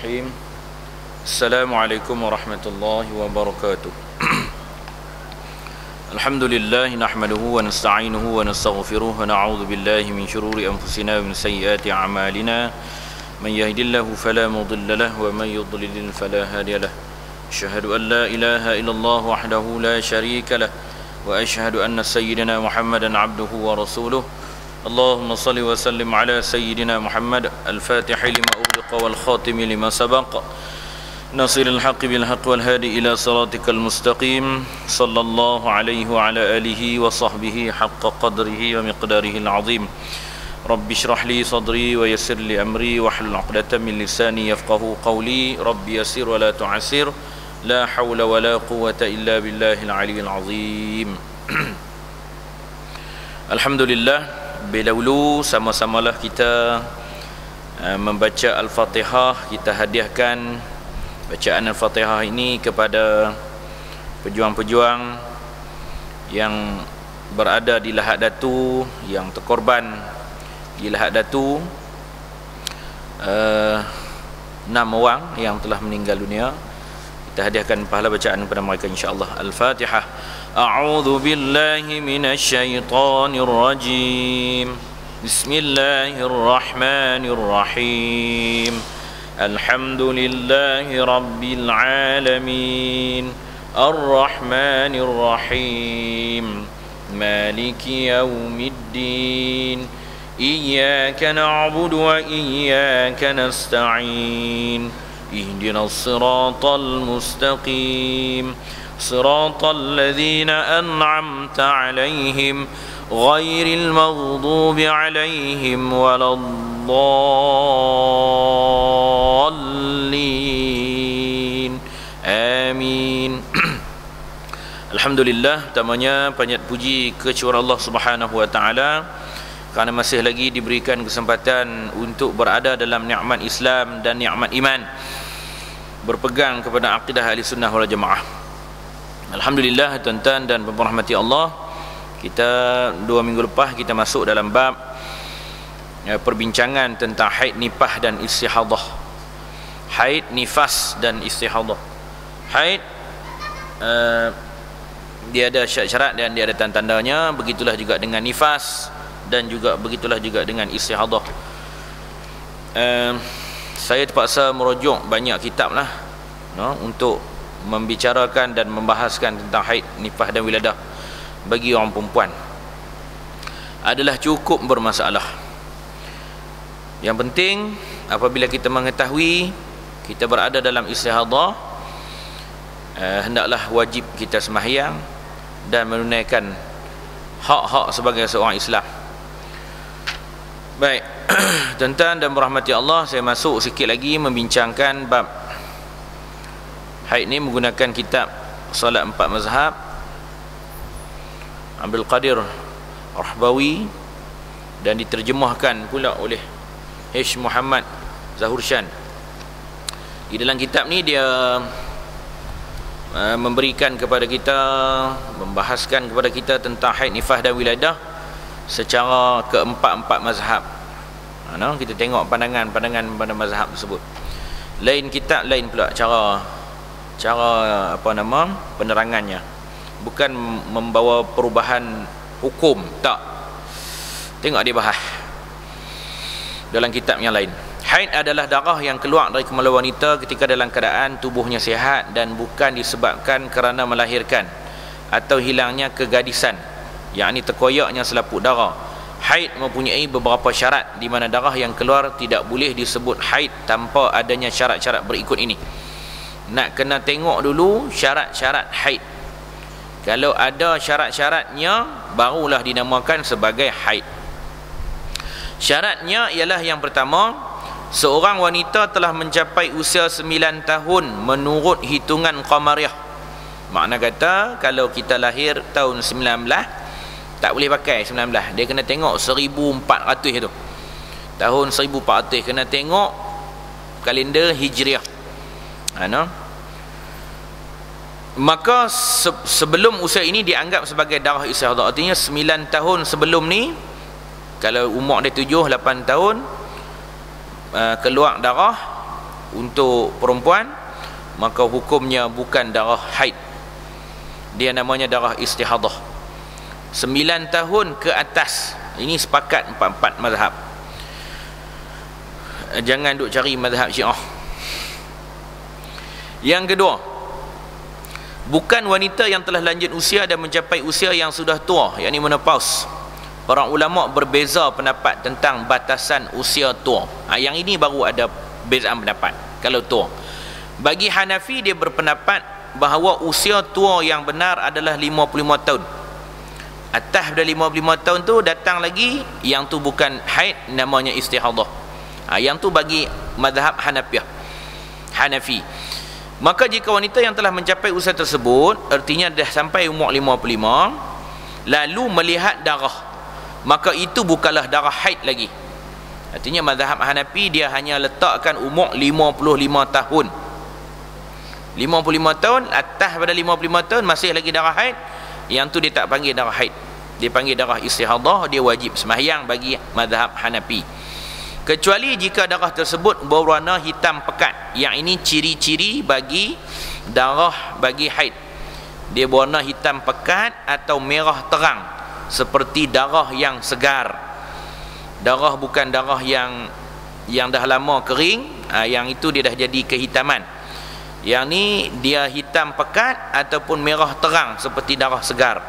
Bismillahirrahmanirrahim. Assalamualaikum warahmatullahi wabarakatuh. Alhamdulillah nahmaduhu wa nasta'inuhu wa nastaghfiruh wa na'udzu billahi min shururi anfusina wa min sayyiati a'malina. Man yahdihillahu fala mudilla lahu wa man yudlil fala hadiya lahu. Asyhadu an la ilaha illallah wahdahu la syarika lahu wa asyhadu anna sayyidina Muhammadan 'abduhu wa rasuluh. Allahumma salli wa sallim ala sayyidina Muhammad al-Fatihi lima ughliqa wal khatimi lima sabaqa nasiril haqqi bil haqqi wal hadi ila siratikal mustaqim sallallahu alaihi wa ala alihi wa sahbihi haqqa qadrihi wa miqdarihi al-azim. Rabbi shrah li sadri wa yassir li amri wa hlul 'uqdatam min lisani yafqahu qawli. Rabbi yassir wa la tu'assir. La hawla wa la quwwata illa billahil aliyyil azim. Alhamdulillah, dahulu sama-samalah kita membaca Al-Fatihah. Kita hadiahkan bacaan Al-Fatihah ini kepada pejuang-pejuang yang berada di Lahad Datu, yang terkorban di Lahad Datu, 6 orang yang telah meninggal dunia. Kita hadiahkan pahala bacaan kepada mereka insya-Allah. Al-Fatihah. A'udzu billahi minasy syaithanir rajim. Bismillahirrahmanirrahim. Alhamdulillahi rabbil alamin. Arrahmanir rahim. Maliki yaumiddin. Iyyaka na'budu wa iyyaka nasta'in. اهدنا الصراط المستقيم صراط الذين أنعمت عليهم غير المغضوب عليهم ولا الضالين آمين. Alhamdulillah, pertamanya banyak puji kepada Allah Subhanahu wa taala kerana masih lagi diberikan kesempatan untuk berada dalam nikmat Islam dan nikmat iman, berpegang kepada akidah ahli sunnah wal jamaah. Alhamdulillah tuan-tuan dan rahmati Allah, kita 2 minggu lepas kita masuk dalam bab perbincangan tentang haid, nifas dan istihadah. Haid, nifas dan istihadah. Haid dia ada syarat-syarat dan dia ada tanda-tandanya. Begitulah juga dengan nifas dan juga begitulah juga dengan istihadah. Saya terpaksa merujuk banyak kitab lah, untuk membicarakan dan membahaskan tentang haid, nifas dan wiladah bagi orang perempuan adalah cukup bermasalah. Yang penting apabila kita mengetahui kita berada dalam istihadah, hendaklah wajib kita sembahyang dan menunaikan hak-hak sebagai seorang Islam. Baik, tuan-tuan dan berahmati Allah, saya masuk sikit lagi membincangkan bab haid ni menggunakan kitab Salat 4 Mazhab Abdul Qadir Rahbawi dan diterjemahkan pula oleh H. Muhammad Zahurshan. Di dalam kitab ni dia memberikan kepada kita, membahaskan kepada kita tentang haid, nifas dan wiladah secara keempat-empat mazhab. Kita tengok pandangan-pandangan pada mazhab tersebut. Lain kitab, lain pula cara penerangannya. Bukan membawa perubahan hukum, tak. Tengok dia bahas dalam kitab yang lain. Haid adalah darah yang keluar dari kemaluan wanita ketika dalam keadaan tubuhnya sihat dan bukan disebabkan kerana melahirkan atau hilangnya kegadisan, yakni terkoyaknya selaput darah. Haid mempunyai beberapa syarat di mana darah yang keluar tidak boleh disebut haid tanpa adanya syarat-syarat berikut ini. Nak kena tengok dulu syarat-syarat haid. Kalau ada syarat-syaratnya barulah dinamakan sebagai haid. Syaratnya ialah yang pertama, seorang wanita telah mencapai usia 9 tahun menurut hitungan qamariyah. Makna kata kalau kita lahir tahun 19, tak boleh pakai 19. Dia kena tengok 1400 tu. Tahun 1400 kena tengok kalender Hijriah. Maka sebelum usia ini dianggap sebagai darah istihadah. Artinya 9 tahun sebelum ni, kalau umur dia 7-8 tahun, keluar darah, untuk perempuan, maka hukumnya bukan darah haid, dia namanya darah istihadah. 9 tahun ke atas, ini sepakat empat mazhab. Jangan duk cari mazhab Syiah. Yang kedua, bukan wanita yang telah lanjut usia dan mencapai usia yang sudah tua, yakni menopause. Para ulama berbeza pendapat tentang batasan usia tua. Yang ini baru ada bezaan pendapat. Kalau tua, bagi Hanafi, dia berpendapat bahawa usia tua yang benar adalah 55 tahun. Atas dari 55 tahun tu datang lagi, yang tu bukan haid, namanya istihadah. Yang tu bagi mazhab Hanafi. Maka jika wanita yang telah mencapai usia tersebut, artinya dah sampai umur 55, lalu melihat darah, maka itu bukanlah darah haid lagi. Artinya mazhab Hanafi dia hanya letakkan umur 55 tahun. 55 tahun, atas pada 55 tahun masih lagi darah haid, yang tu dia tak panggil darah haid, dia panggil darah istihadah, dia wajib sembahyang bagi mazhab Hanafi. Kecuali jika darah tersebut berwarna hitam pekat. Yang ini ciri-ciri bagi darah bagi haid. Dia berwarna hitam pekat atau merah terang, seperti darah yang segar. Darah bukan darah yang dah lama kering, yang itu dia dah jadi kehitaman. Yang ni dia hitam pekat ataupun merah terang seperti darah segar,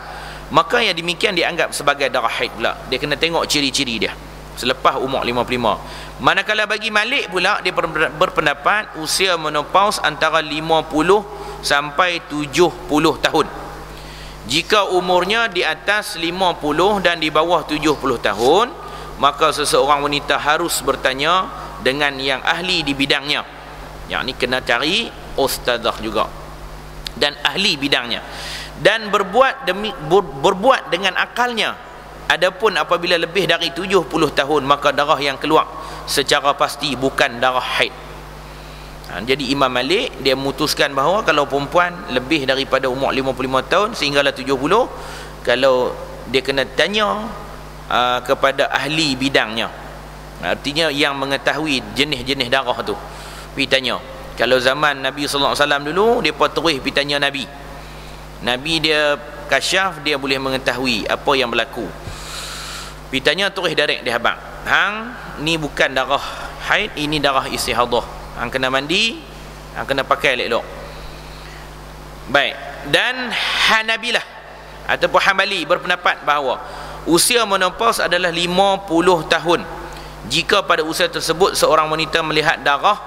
maka yang demikian dianggap sebagai darah haid pula. Dia kena tengok ciri-ciri dia selepas umur 55. Manakala bagi Malik pula, dia berpendapat usia menopause antara 50 sampai 70 tahun. Jika umurnya di atas 50 dan di bawah 70 tahun, maka seseorang wanita harus bertanya dengan yang ahli di bidangnya. Yang ni kena cari ustazah juga dan ahli bidangnya, dan berbuat dengan akalnya. Adapun apabila lebih dari 70 tahun, maka darah yang keluar secara pasti bukan darah haid. Jadi Imam Malik dia memutuskan bahawa kalau perempuan lebih daripada umur 55 tahun sehinggalah 70, kalau dia kena tanya kepada ahli bidangnya, artinya yang mengetahui jenis-jenis darah tu, pergi tanya. Kalau zaman Nabi sallallahu alaihi wasallam dulu, depa terus pergi tanya Nabi. Nabi dia kasyaf, dia boleh mengetahui apa yang berlaku. Pergi tanya terus direct dia abang. Hang ni bukan darah haid, ini darah istihadah. Hang kena mandi, hang kena pakai elok-elok. Baik. Dan Hanabilah ataupun Hambali berpendapat bahawa usia menopause adalah 50 tahun. Jika pada usia tersebut seorang wanita melihat darah,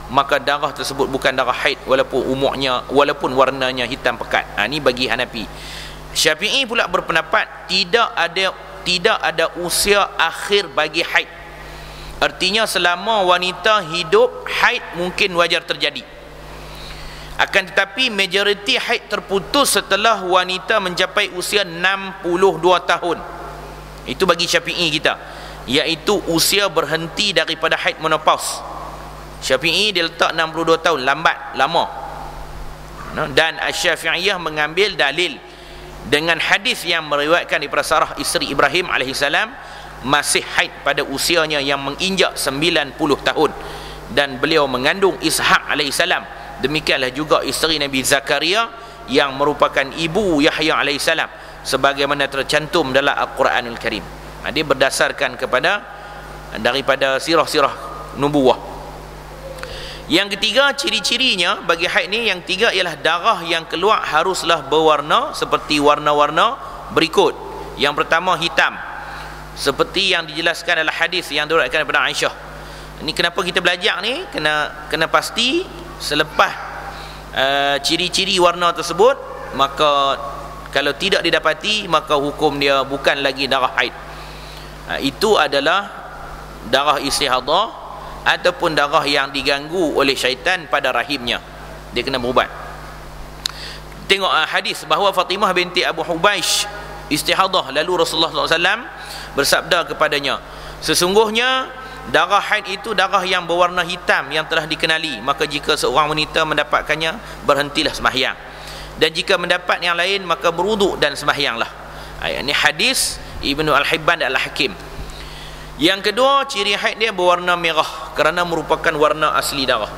maka darah tersebut bukan darah haid walaupun warnanya hitam pekat. Ini bagi Hanafi. Syafi'i pula berpendapat tidak ada usia akhir bagi haid. Artinya selama wanita hidup, haid mungkin wajar terjadi. Akan tetapi majoriti haid terputus setelah wanita mencapai usia 62 tahun. Itu bagi Syafi'i kita, iaitu usia berhenti daripada haid menopause. Syafi'i dia letak 62 tahun, lama. Dan Asy-Syafi'iyah mengambil dalil dengan hadis yang meriwayatkan daripada Sarah isteri Ibrahim alaihissalam, masih haid pada usianya yang menginjak 90 tahun, dan beliau mengandung Ishaq alaihissalam. Demikianlah juga isteri Nabi Zakaria yang merupakan ibu Yahya alaihissalam, sebagaimana tercantum dalam Al-Quranul Karim. Dia berdasarkan daripada sirah-sirah nubuwah. Yang ketiga, ciri-cirinya bagi haid ni, yang tiga ialah darah yang keluar haruslah berwarna seperti warna-warna berikut. Yang pertama, hitam, seperti yang dijelaskan dalam hadis yang diriwayatkan daripada Aisyah. Ini kenapa kita belajar ni, kena pasti selepas ciri-ciri warna tersebut, maka kalau tidak didapati, maka hukum dia bukan lagi darah haid. Itu adalah darah istihadah ataupun darah yang diganggu oleh syaitan pada rahimnya. Dia kena berubat. Tengok hadis bahawa Fatimah binti Abu Hubaish istihadah, lalu Rasulullah SAW bersabda kepadanya, sesungguhnya darah haid itu darah yang berwarna hitam yang telah dikenali, maka jika seorang wanita mendapatkannya, berhentilah sembahyang, dan jika mendapat yang lain, maka berwuduk dan sembahyanglah. Ini hadis Ibnu Al-Hibban dan Al-Hakim. Yang kedua, ciri haid dia berwarna merah kerana merupakan warna asli darah.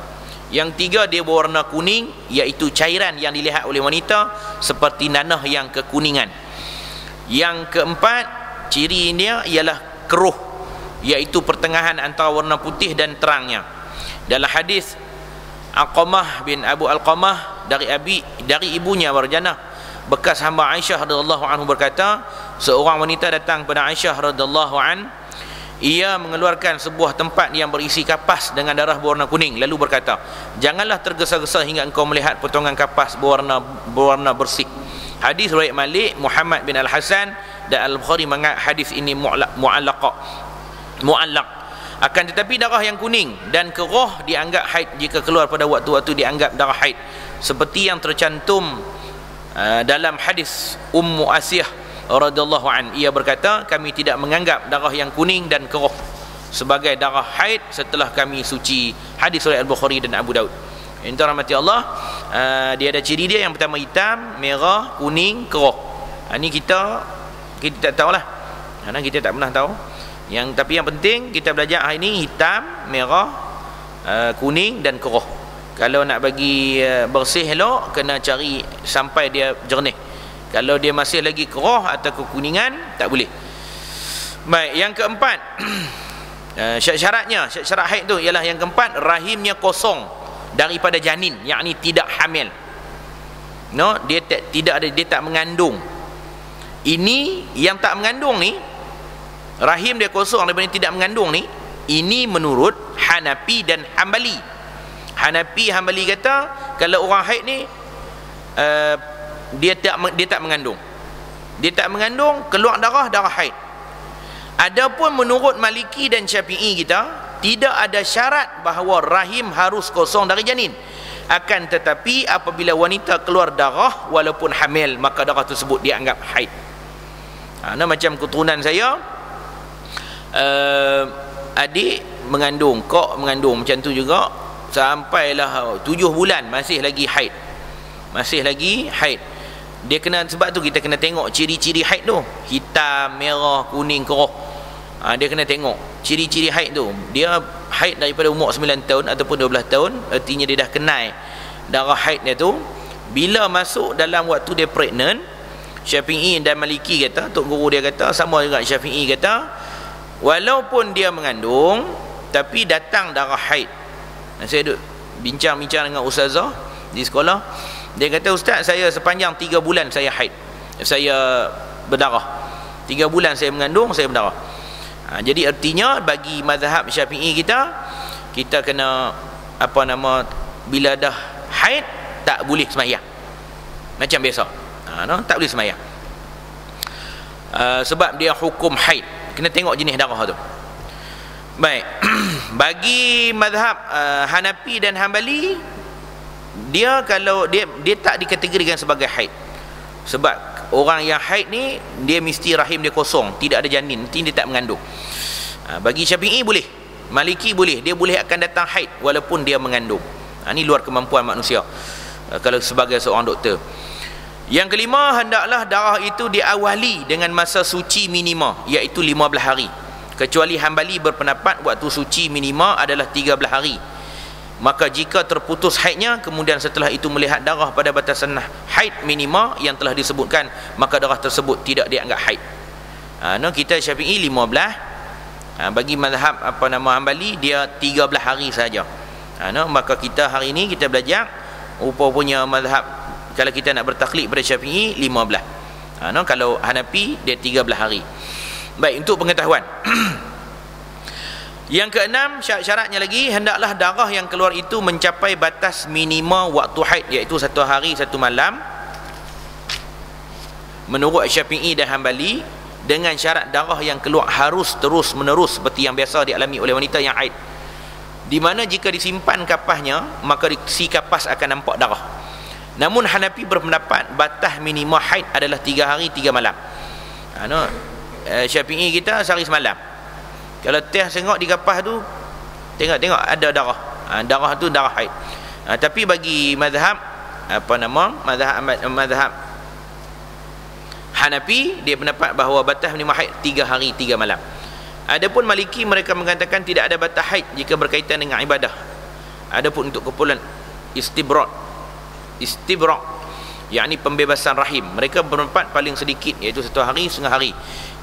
Yang tiga, dia berwarna kuning, iaitu cairan yang dilihat oleh wanita seperti nanah yang kekuningan. Yang keempat, ciri dia ialah keruh, iaitu pertengahan antara warna putih dan terangnya. Dalam hadis Aqamah bin Abu Alqamah dari ibunya Warjanah bekas hamba Aisyah radhiyallahu anhu berkata, seorang wanita datang kepada Aisyah radhiyallahu an, ia mengeluarkan sebuah tempat yang berisi kapas dengan darah berwarna kuning, lalu berkata, janganlah tergesa-gesa hingga engkau melihat potongan kapas berwarna bersih. Hadis riwayat Malik, Muhammad bin Al-Hasan dan Al-Bukhari mengangkat hadis ini mu'allaq. Akan tetapi darah yang kuning dan keruh dianggap haid jika keluar pada waktu-waktu dianggap darah haid, seperti yang tercantum dalam hadis Ummu Asiyah radhiyallahu an. Ia berkata, kami tidak menganggap darah yang kuning dan keruh sebagai darah haid setelah kami suci. Hadis riwayat Al-Bukhari dan Abu Daud. Itu rahmati Allah, dia ada ciri dia. Yang pertama hitam, merah, kuning, keruh. Ini kita tak tahulah, karena kita tak pernah tahu. Tapi yang penting kita belajar hari ini hitam, merah, kuning dan keruh. Kalau nak bagi bersih elok, kena cari sampai dia jernih. Kalau dia masih lagi keruh atau kekuningan, tak boleh. Baik, yang keempat, syarat haid tu ialah yang keempat, rahimnya kosong daripada janin, yakni tidak hamil. Dia tak mengandung. Ini yang tak mengandung ni, rahim dia kosong daripada tidak mengandung ni, ini menurut Hanafi dan Hambali. Hambali kata kalau orang haid ni dia tak mengandung. Dia tak mengandung, keluar darah haid. Adapun menurut Maliki dan Syafi'i kita, tidak ada syarat bahawa rahim harus kosong dari janin. Akan tetapi apabila wanita keluar darah walaupun hamil, maka darah tersebut dianggap haid. Macam keturunan saya, adik mengandung, kok mengandung macam tu juga, sampailah 7 bulan masih lagi haid. Dia kena, sebab tu kita kena tengok ciri-ciri haid tu, hitam, merah, kuning, keruh. Dia kena tengok ciri-ciri haid tu. Dia haid daripada umur 9 tahun ataupun 12 tahun, artinya dia dah kenal darah haid dia tu. Bila masuk dalam waktu dia pregnant, Syafi'i dan Maliki kata, tok guru dia kata, sama juga Syafi'i kata, walaupun dia mengandung tapi datang darah haid. Saya duduk bincang-bincang dengan ustazah di sekolah. Dia kata, ustaz, saya sepanjang 3 bulan saya haid, saya berdarah. 3 bulan saya mengandung, saya berdarah. Jadi artinya bagi mazhab Syafi'i kita kena bila dah haid tak boleh sembahyang macam biasa. Tak boleh sembahyang, sebab dia hukum haid. Kena tengok jenis darah tu. Baik. Bagi mazhab Hanafi dan Hambali, dia kalau dia tak dikategorikan sebagai haid. Sebab orang yang haid ni, dia mesti rahim dia kosong, tidak ada janin, dia tak mengandung. Bagi Syafi'i boleh, Maliki boleh, dia boleh akan datang haid walaupun dia mengandung. Ini luar kemampuan manusia kalau sebagai seorang doktor. Yang kelima, hendaklah darah itu diawali dengan masa suci minima, iaitu 15 hari. Kecuali Hambali berpendapat waktu suci minima adalah 13 hari. Maka jika terputus haidnya, kemudian setelah itu melihat darah pada batasan haid minima yang telah disebutkan, maka darah tersebut tidak dianggap haid. Kita Syafi'i 15. Bagi mazhab Hambali, dia 13 hari saja. Maka kita hari ini kita belajar rupa-rupanya mazhab, kalau kita nak bertaklid pada Syafi'i 15. Kalau Hanafi dia 13 hari. Baik, untuk pengetahuan. Yang keenam, syaratnya lagi, hendaklah darah yang keluar itu mencapai batas minima waktu haid, iaitu 1 hari 1 malam menurut Syafi'i dan Hambali, dengan syarat darah yang keluar harus terus menerus seperti yang biasa dialami oleh wanita yang haid, di mana jika disimpan kapasnya, maka si kapas akan nampak darah. Namun Hanafi berpendapat batas minima haid adalah 3 hari 3 malam. Syafi'i kita sehari semalam. Kalau tengok di kapas tu, tengok ada darah. Darah tu darah haid. Tapi bagi mazhab mazhab Hanafi, dia pendapat bahawa batas minima haid 3 hari 3 malam. Adapun Maliki, mereka mengatakan tidak ada batas haid jika berkaitan dengan ibadah. Adapun untuk kumpulan istibrak, yakni pembebasan rahim, mereka berempat paling sedikit iaitu 1 hari setengah hari,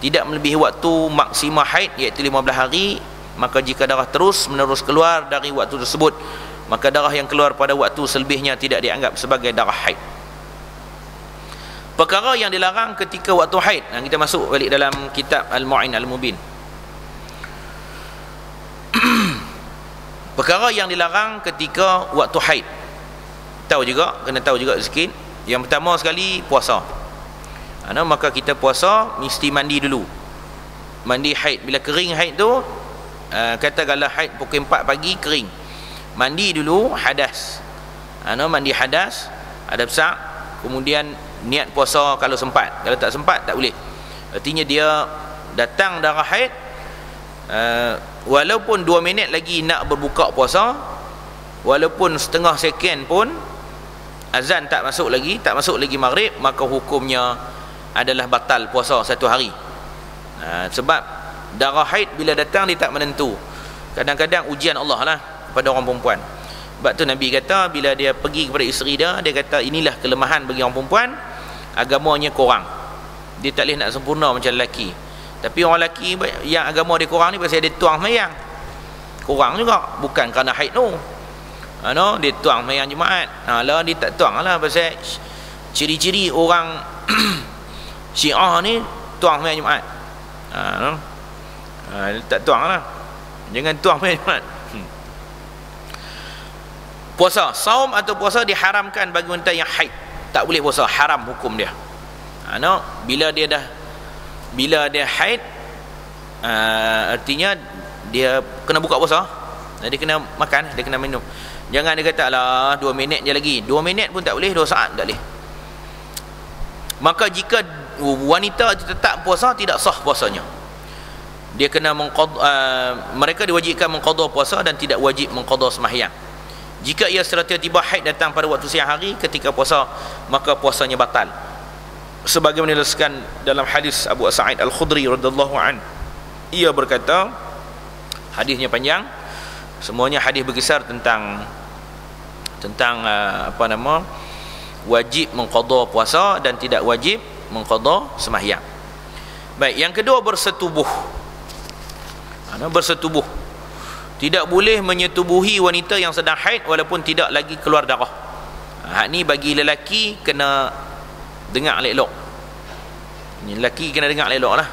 tidak melebihi waktu maksimal haid iaitu 15 hari. Maka jika darah terus menerus keluar dari waktu tersebut, maka darah yang keluar pada waktu selebihnya tidak dianggap sebagai darah haid. Perkara yang dilarang ketika waktu haid. Kita masuk balik dalam kitab Al-Mu'in Al-Mubin. Perkara yang dilarang ketika waktu haid, kena tahu juga sikit. Yang pertama sekali, puasa. Maka kita puasa mesti mandi dulu, mandi haid. Bila kering haid tu, katakanlah haid pukul 4 pagi kering, mandi dulu hadas. Mandi hadas, ada besar, kemudian niat puasa kalau sempat. Kalau tak sempat, tak boleh. Artinya dia datang darah haid, walaupun 2 minit lagi nak berbuka puasa, walaupun setengah second pun azan tak masuk lagi maghrib, maka hukumnya adalah batal puasa 1 hari. Sebab darah haid bila datang dia tak menentu. Kadang-kadang ujian Allah lah kepada orang perempuan. Sebab tu Nabi kata bila dia pergi kepada isteri dia kata inilah kelemahan bagi orang perempuan, agamanya kurang, dia tak boleh nak sempurna macam lelaki. Tapi orang lelaki yang agama dia kurang ni pasal dia tuang sembahyang, kurang juga, bukan kerana haid tu. Dia tuang sembahyang Jumaat. Lah dia tak tuang lah, pasal ciri-ciri orang Syiah ni tuang sembahyang Jumaat. Tak tuang lah, jangan tuang sembahyang Jumaat. Puasa, saum atau puasa diharamkan bagi wanita yang haid, tak boleh puasa, haram hukum dia. Bila dia haid, artinya dia kena buka puasa, dia kena makan, dia kena minum. Jangan dia kata lah 2 minit je lagi, 2 minit pun tak boleh, 2 saat tak boleh. Maka jika wanita tetap puasa, tidak sah puasanya. Dia kena mereka diwajibkan mengqada puasa dan tidak wajib mengqada sembahyang. Jika ia secara tiba-tiba haid datang pada waktu siang hari ketika puasa, maka puasanya batal. Sebagaimana dijelaskan dalam hadis Abu Sa'id Al-Khudri radhiyallahu an, ia berkata, hadisnya panjang, semuanya hadis berkisar tentang wajib mengqada puasa dan tidak wajib mengqada sembahyang. Baik, yang kedua, bersetubuh. Bersetubuh, tidak boleh menyetubuhi wanita yang sedang haid walaupun tidak lagi keluar darah. Hak ni bagi lelaki kena dengar elok. Lelaki kena dengar elok lah,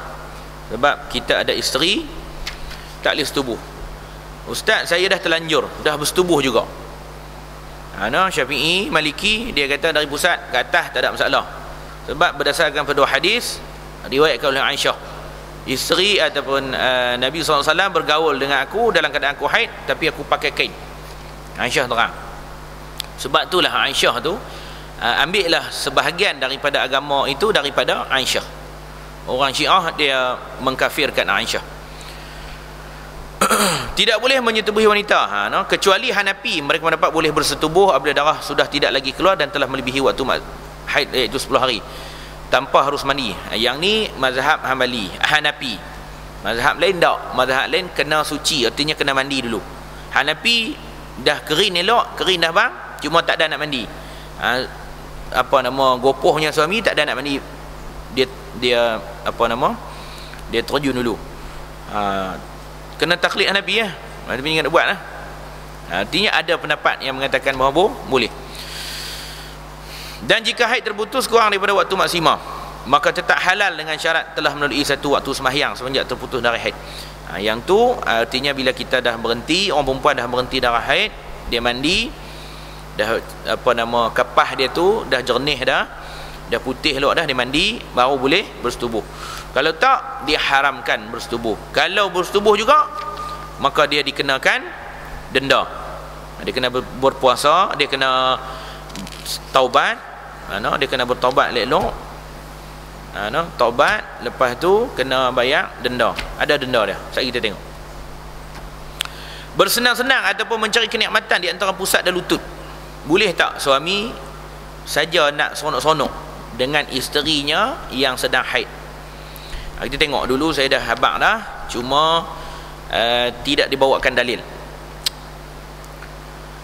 sebab kita ada isteri, tak boleh setubuh. Ustaz, saya dah terlanjur, dah bersetubuh juga. Syafi'i, Maliki, dia kata dari pusat ke atas tak ada masalah, sebab berdasarkan pada hadis riwayatkan oleh Aisyah, isteri ataupun Nabi SAW bergaul dengan aku dalam keadaan aku haid, tapi aku pakai kain. Aisyah terang. Sebab itulah Aisyah tu, ambillah sebahagian daripada agama itu daripada Aisyah. Orang Syiah dia mengkafirkan Aisyah. Tidak boleh menyetubuhi wanita, kecuali Hanafi, mereka mendapat boleh bersetubuh apabila darah sudah tidak lagi keluar dan telah melebihi waktu haid, iaitu 10 hari, tanpa harus mandi. Yang ni mazhab Hanafi. Mazhab lain tak, mazhab lain kena suci, artinya kena mandi dulu. Hanafi dah kering elok, kering dah bang, cuma tak ada nak mandi. Gopohnya suami tak ada nak mandi, dia terjun dulu. Kena taklid Hanafi lah, Hanafi ingat nak buat lah. Artinya ada pendapat yang mengatakan bahawa boleh. Dan jika haid terputus kurang daripada waktu maksimum, maka tetap halal dengan syarat telah melalui satu waktu sembahyang semenjak terputus darah haid. Yang tu artinya bila kita dah berhenti, orang perempuan dah berhenti darah haid, dia mandi, dah kapah dia tu dah jernih dah putih elok dah, dia mandi baru boleh bersetubuh. Kalau tak, dia haramkan bersetubuh. Kalau bersetubuh juga, maka dia dikenakan denda. Dia kena berpuasa, dia kena taubat, dia kena bertaubat elok, taubat, lepas tu kena bayar denda. Ada denda dia. Sekejap kita tengok. Bersenang-senang ataupun mencari kenikmatan di antara pusat dan lutut. Boleh tak suami saja nak seronok-seronok dengan isterinya yang sedang haid? Kita tengok dulu, saya dah habaq dah, cuma tidak dibawakan dalil.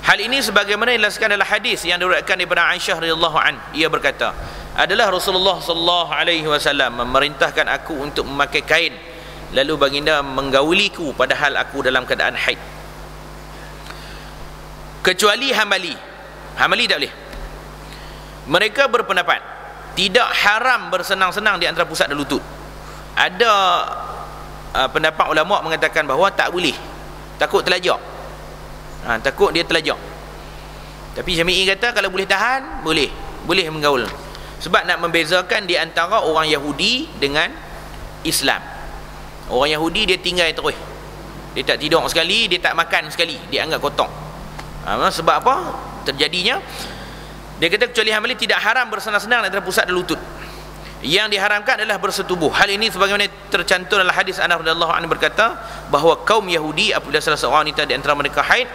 Hal ini sebagaimana dijelaskan dalam hadis yang diriwayatkan daripada Aisyah radhiyallahu an, ia berkata, adalah Rasulullah sallallahu alaihi wasallam memerintahkan aku untuk memakai kain, lalu baginda menggauliku padahal aku dalam keadaan haid, kecuali hambali. Hambali tak boleh. Mereka berpendapat tidak haram bersenang-senang di antara pusat dan lutut. Ada pendapat ulama mengatakan bahawa tak boleh, takut terlajak. Takut dia terlajak. Tapi Syafi'i kata kalau boleh tahan, boleh menggaul. Sebab nak membezakan di antara orang Yahudi dengan Islam. Orang Yahudi dia tinggal terus, dia tak tidur sekali, dia tak makan sekali, dia anggap kotor. Sebab apa terjadinya? Dia kata kecuali hambali tidak haram bersenang-senang antara pusat dan lutut. Yang diharamkan adalah bersetubuh. Hal ini sebagaimana tercantum dalam hadis Anas radhiyallahu anhu berkata bahawa kaum Yahudi apabila salah seorang wanita di antara mereka haid,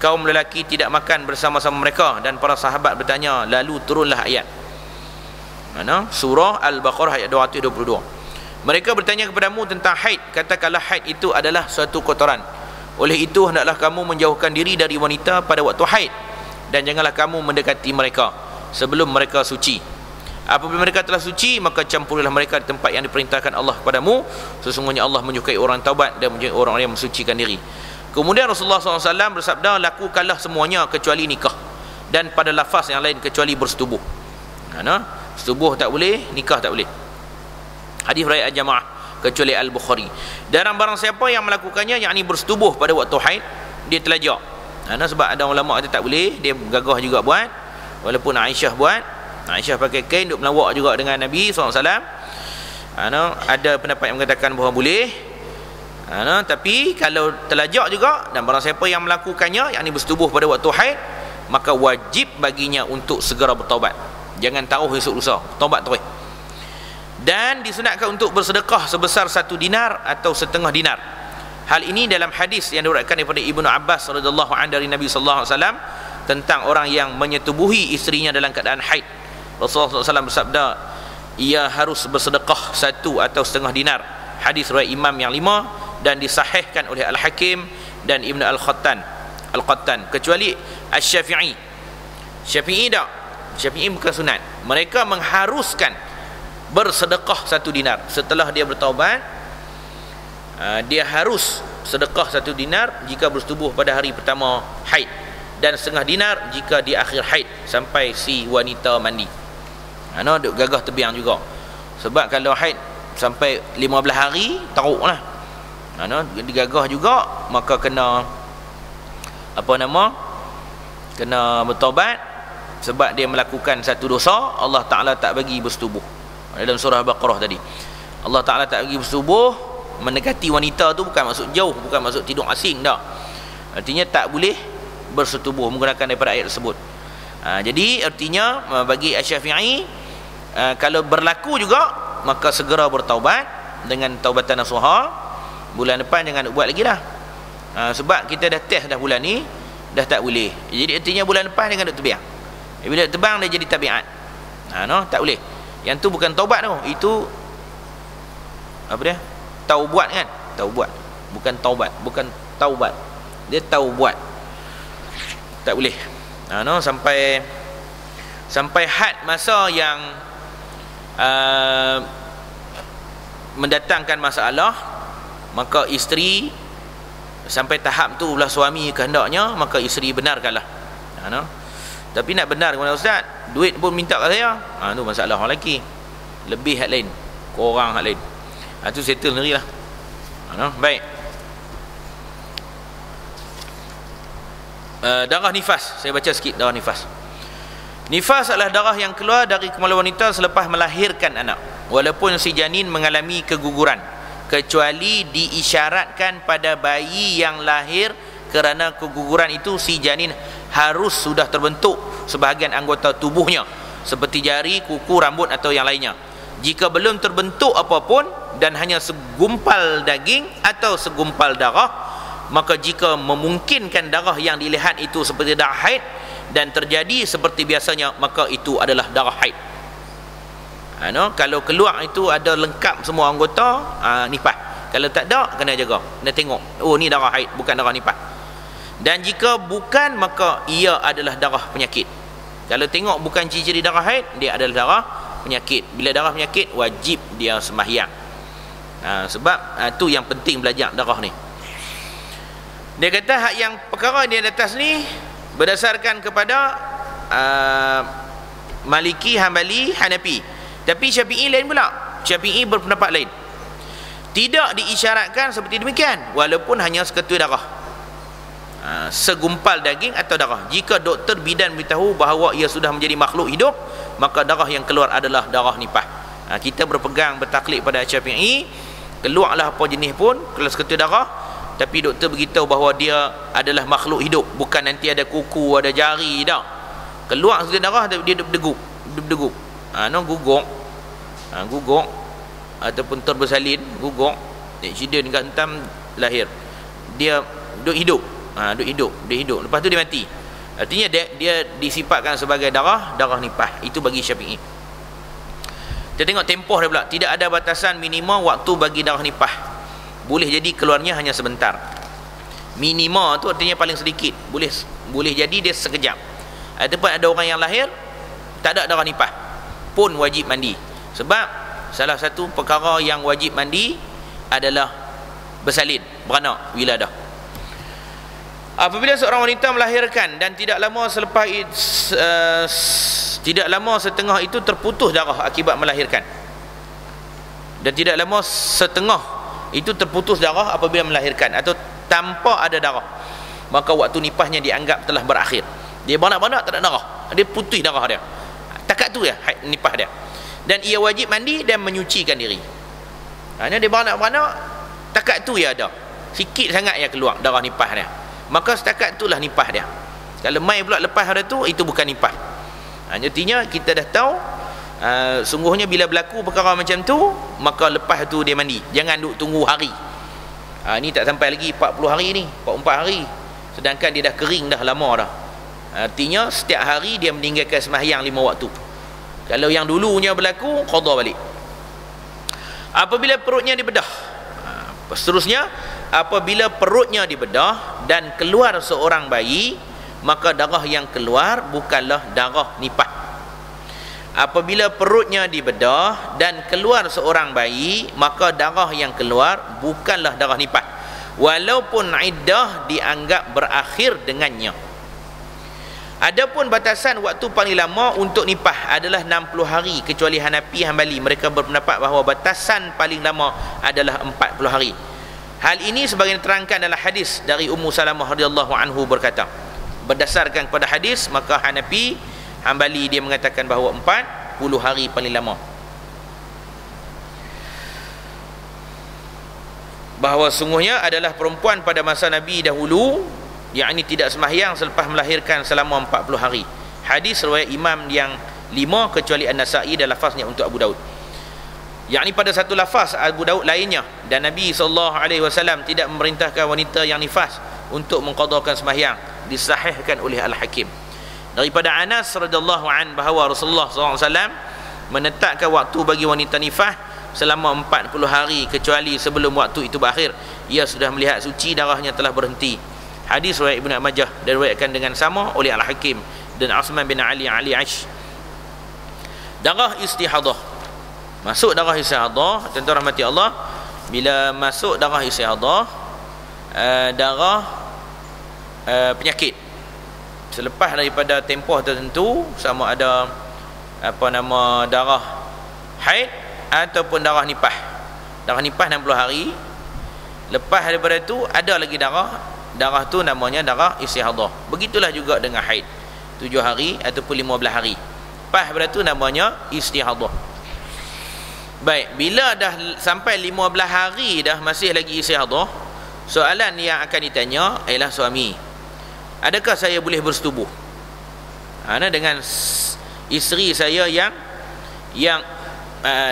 kaum lelaki tidak makan bersama-sama mereka, dan para sahabat bertanya, lalu turunlah ayat. Mana? Surah Al-Baqarah ayat 222. Mereka bertanya kepadamu tentang haid, katakanlah haid itu adalah suatu kotoran. Oleh itu hendaklah kamu menjauhkan diri dari wanita pada waktu haid, dan janganlah kamu mendekati mereka sebelum mereka suci. Apabila mereka telah suci, maka campurilah mereka di tempat yang diperintahkan Allah kepadamu. Sesungguhnya Allah menyukai orang taubat dan menyukai orang yang mensucikan diri. Kemudian Rasulullah SAW bersabda, lakukanlah semuanya kecuali nikah, dan pada lafaz yang lain kecuali bersetubuh. Setubuh tak boleh, nikah tak boleh. Hadis riwayat jamaah kecuali Al-Bukhari. Dan barang siapa yang melakukannya, yakni bersetubuh pada waktu haid, dia terlajak. Sebab ada ulama kata tak boleh, dia gagah juga buat. Walaupun Aisyah buat, Aisyah pakai kain duk melawak juga dengan Nabi SAW. Ada pendapat yang mengatakan bahawa boleh. Tapi kalau terlajak juga, dan barang siapa yang melakukannya, yakni bersetubuh pada waktu haid, maka wajib baginya untuk segera bertaubat. Jangan taruh esok lusa, taubat terus. Dan disunatkan untuk bersedekah sebesar 1 dinar atau setengah dinar. Hal ini dalam hadis yang diriwayatkan daripada Ibnu Abbas radhiyallahu anhu dari Nabi sallallahu alaihi wasallam tentang orang yang menyetubuhi isterinya dalam keadaan haid. Rasulullah SAW bersabda, ia harus bersedekah 1 atau setengah dinar. Hadis riwayat Imam yang 5 dan disahihkan oleh Al-Hakim dan Ibn Al-Qattan, kecuali Asy-Syafi'i. Syafi'i tak, Syafi'i bukan sunat. Mereka mengharuskan bersedekah 1 dinar. Setelah dia bertaubat, dia harus sedekah 1 dinar jika bersetubuh pada hari pertama haid, dan setengah dinar jika di akhir haid sampai si wanita mandi. Duk gagah terbiang juga. Sebab kalau haid sampai 15 hari teruklah. Digagah juga, maka kena kena bertaubat, sebab dia melakukan satu dosa. Allah Ta'ala tak bagi bersetubuh. Dalam surah Al-Baqarah tadi, Allah Ta'ala tak bagi bersetubuh. Mendekati wanita tu bukan maksud jauh, bukan maksud tidur asing dah. Artinya tak boleh bersetubuh menggunakan daripada ayat tersebut. Jadi artinya bagi Asy-Syafi'i, kalau berlaku juga, maka segera bertaubat dengan taubatan nasuha. Bulan depan jangan buat lagi dah. Sebab kita dah test dah bulan ni, dah tak boleh. Jadi artinya bulan depan jangan duk terbiang. Bila terbang dia jadi tabiat. Tak boleh. Yang tu bukan taubat tu, itu apa dia? Taubat kan? Taubat. Bukan taubat, bukan taubat. Dia taubat. Tak boleh. Sampai had masa yang mendatangkan masalah, maka isteri sampai tahap tu ulah suami kehendaknya, maka isteri benarkanlah. Tapi nak benar kepada ustaz, duit pun minta kat saya, tu masalah orang lelaki. Lebih hak lain, korang hak lain. Tu settle sendiri lah. Baik. Darah nifas, saya baca sikit darah nifas. Nifas adalah darah yang keluar dari kemaluan wanita selepas melahirkan anak, walaupun si janin mengalami keguguran, kecuali diisyaratkan pada bayi yang lahir. Kerana keguguran itu si janin harus sudah terbentuk sebahagian anggota tubuhnya, seperti jari, kuku, rambut atau yang lainnya. Jika belum terbentuk apapun dan hanya segumpal daging atau segumpal darah, maka jika memungkinkan darah yang dilihat itu seperti darah haid dan terjadi seperti biasanya, maka itu adalah darah haid. Kalau keluar itu ada lengkap semua anggota, nifas. Kalau tak ada, kena jaga, kena tengok, oh ni darah haid, bukan darah nifas. Dan jika bukan, maka ia adalah darah penyakit. Kalau tengok bukan ciri-ciri darah haid, dia adalah darah penyakit. Bila darah penyakit, wajib dia sembahyang. Sebab tu yang penting belajar darah ni. Dia kata hak yang perkara di atas ni berdasarkan kepada Maliki, Hambali, Hanafi. Tapi Syafi'i lain pula. Syafi'i berpendapat lain. Tidak diisyaratkan seperti demikian, walaupun hanya seketul darah, segumpal daging atau darah. Jika doktor bidan beritahu bahawa ia sudah menjadi makhluk hidup, maka darah yang keluar adalah darah nipah. Kita berpegang, bertaklid pada Syafi'i. Keluarlah apa jenis pun, kalau seketul darah, tapi doktor beritahu bahawa dia adalah makhluk hidup, bukan nanti ada kuku, ada jari, tak. Keluar seketul darah, dia degup, guguk ataupun bersalin, guguk, accident kat hentam, lahir, dia duk hidup, dia hidup, lepas tu dia mati. Artinya dia disifatkan sebagai darah nipah. Itu bagi Syafi'i. Kita tengok tempoh dia pula. Tidak ada batasan minimum waktu bagi darah nipah. Boleh jadi keluarnya hanya sebentar. Minima tu artinya paling sedikit. Boleh jadi dia sekejap. Ataupun ada orang yang lahir tak ada darah nipah, pun wajib mandi. Sebab salah satu perkara yang wajib mandi adalah bersalin, beranak, wiladah. Apabila seorang wanita melahirkan dan tidak lama setengah itu terputus darah akibat melahirkan, dan tidak lama setengah itu terputus darah apabila melahirkan, atau tanpa ada darah, maka waktu nipahnya dianggap telah berakhir. Dia beranak-beranak tak ada darah, dia putih darah dia, takat tu ya nipah dia, dan ia wajib mandi dan menyucikan diri. Hanya dia beranak-beranak, takat tu ya ada, sikit sangat yang keluar darah nipah dia, maka setakat itulah nipah dia. Kalau mai pula lepas ada tu, itu bukan nipah. Artinya kita dah tahu, sungguhnya bila berlaku perkara macam tu, maka lepas tu dia mandi. Jangan duk tunggu hari. Ni tak sampai lagi 40 hari ni, 44 hari, sedangkan dia dah kering dah lama dah. Artinya setiap hari dia meninggalkan sembahyang 5 waktu. Kalau yang dulunya berlaku, qada balik. Apabila perutnya dibedah, seterusnya, apabila perutnya dibedah dan keluar seorang bayi, maka darah yang keluar bukanlah darah nipah. Apabila perutnya dibedah dan keluar seorang bayi, maka darah yang keluar bukanlah darah nipah, walaupun iddah dianggap berakhir dengannya. Adapun batasan waktu paling lama untuk nipah adalah 60 hari, kecuali Hanafi, Hambali. Mereka berpendapat bahawa batasan paling lama adalah 40 hari. Hal ini sebagian diterangkan dalam hadis dari Ummu Salamah radhiyallahu anhu berkata. Berdasarkan kepada hadis, maka Hanafi, Hambali dia mengatakan bahawa 40 hari paling lama. Bahawa sungguhnya adalah perempuan pada masa Nabi dahulu, yakni tidak sembahyang selepas melahirkan selama 40 hari. Hadis riwayat Imam yang 5 kecuali An-Nasa'i dan lafaznya untuk Abu Daud. Yakni pada satu lafaz Abu Daud lainnya, dan Nabi SAW tidak memerintahkan wanita yang nifas untuk mengqadakan sembahyang. Disahihkan oleh Al-Hakim daripada Anas radhiyallahu an bahawa Rasulullah SAW menetapkan waktu bagi wanita nifas selama 40 hari, kecuali sebelum waktu itu berakhir ia sudah melihat suci, darahnya telah berhenti. Hadis riwayat Ibnu Majah dan riwayatkan dengan sama oleh Al-Hakim dan Utsman bin Ali Aish. Darah istihadah. Masuk darah istihadah, tuan-tuan rahmati Allah, bila masuk darah istihadah, darah penyakit selepas daripada tempoh tertentu, sama ada darah haid ataupun darah nipah. Darah nipah 60 hari, lepas daripada itu ada lagi darah tu namanya darah istihadah. Begitulah juga dengan haid, 7 hari ataupun 15 hari. Lepas daripada itu namanya istihadah. Baik, bila dah sampai 15 hari dah masih lagi istihadah, soalan yang akan ditanya ialah, suami, adakah saya boleh bersetubuh dengan isteri saya yang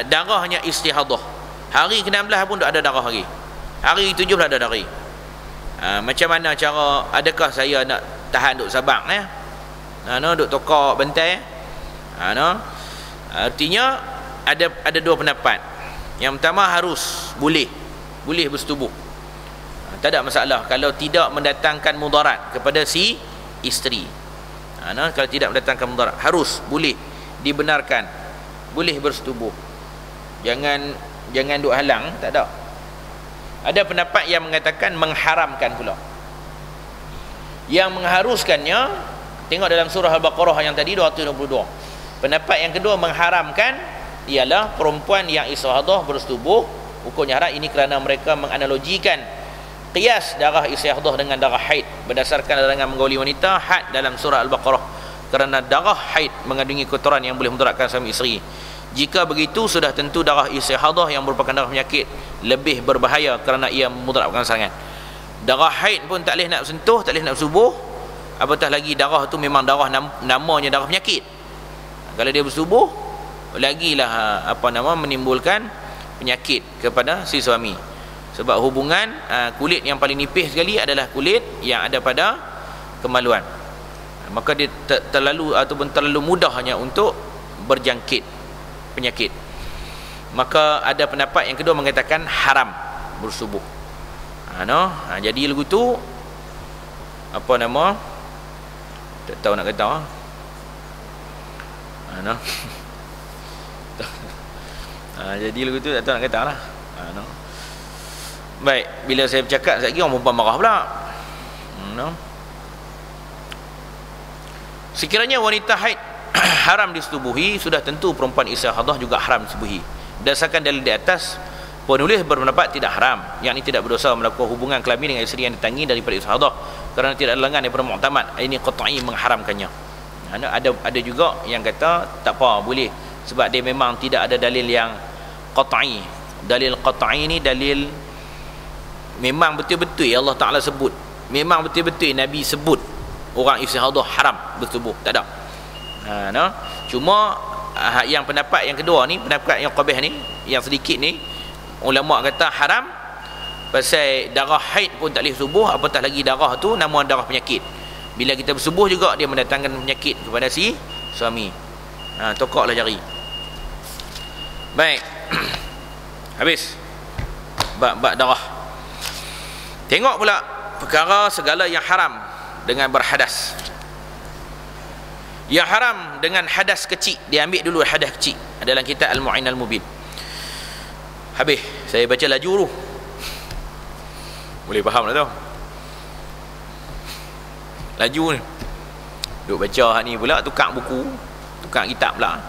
darahnya istihadah? Hari ke-16 pun tak ada darah lagi, hari 7 dah ada darah. Macam mana cara, adakah saya nak tahan duk sabak duk tokak bantai? Artinya ada dua pendapat. Yang pertama, harus boleh bersetubuh. tak ada masalah kalau tidak mendatangkan mudarat kepada si isteri. Kalau tidak mendatangkan mudarat, harus, boleh, dibenarkan, boleh bersetubuh. Jangan duk halang, tak ada. Ada pendapat yang mengatakan mengharamkan pula. Yang mengharuskannya, tengok dalam surah Al-Baqarah yang tadi 222. Pendapat yang kedua mengharamkan ialah perempuan yang istihadah bersetubuh hukumnya haram. Ini kerana mereka menganalogikan qiyas darah istihadah dengan darah haid berdasarkan larangan menggauli wanita had dalam surah Al-Baqarah, kerana darah haid mengandungi kotoran yang boleh mudaratkan suami isteri. Jika begitu, sudah tentu darah istihadah yang merupakan darah penyakit lebih berbahaya kerana ia memudaratkan pasangan. Darah haid pun tak boleh nak sentuh, tak boleh nak bersubuh, apatah lagi darah tu memang darah namanya darah penyakit. Kalau dia bersubuh, lagilah menimbulkan penyakit kepada si suami. Sebab hubungan kulit yang paling nipis sekali adalah kulit yang ada pada kemaluan. Maka dia terlalu mudahnya untuk berjangkit penyakit. Maka ada pendapat yang kedua mengatakan haram bersubuh. Jadi lagu tu tak tahu nak kata jadi lagu tu tak tahu nak kata lah. Baik, bila saya bercakap lagi orang perempuan marah pula. Sekiranya wanita haid haram disetubuhi, sudah tentu perempuan istihadah juga haram disetubuhi. Berdasarkan dalil di atas, penulis berpendapat tidak haram, yakni tidak berdosa melakukan hubungan kelamin dengan isteri yang ditangi daripada istihadah, kerana tidak ada lengan daripada mu'tamad. Ini qat'i mengharamkannya. Ada juga yang kata tak apa, boleh, sebab dia memang tidak ada dalil yang qat'i. Dalil qat'i ni dalil memang betul-betul Allah Ta'ala sebut, memang betul-betul Nabi sebut orang istihadah haram bersetubuh, tak ada. Cuma yang pendapat yang kedua ni, pendapat yang qabih ni, yang sedikit ni, ulama kata haram pasal darah haid pun tak boleh bersubuh, apatah lagi darah tu nama darah penyakit. Bila kita bersubuh juga dia mendatangkan penyakit kepada si suami. Tokaklah jari. Baik. Habis bab darah. Tengok pula perkara segala yang haram dengan berhadas. Yang haram dengan hadas kecil, dia ambil dulu hadas kecil dalam kitab Al-Mu'in Al-Mubin. Habis saya baca laju dulu, boleh faham lah tu. Laju ni duk baca ni pula, tukar buku, tukar kitab pula.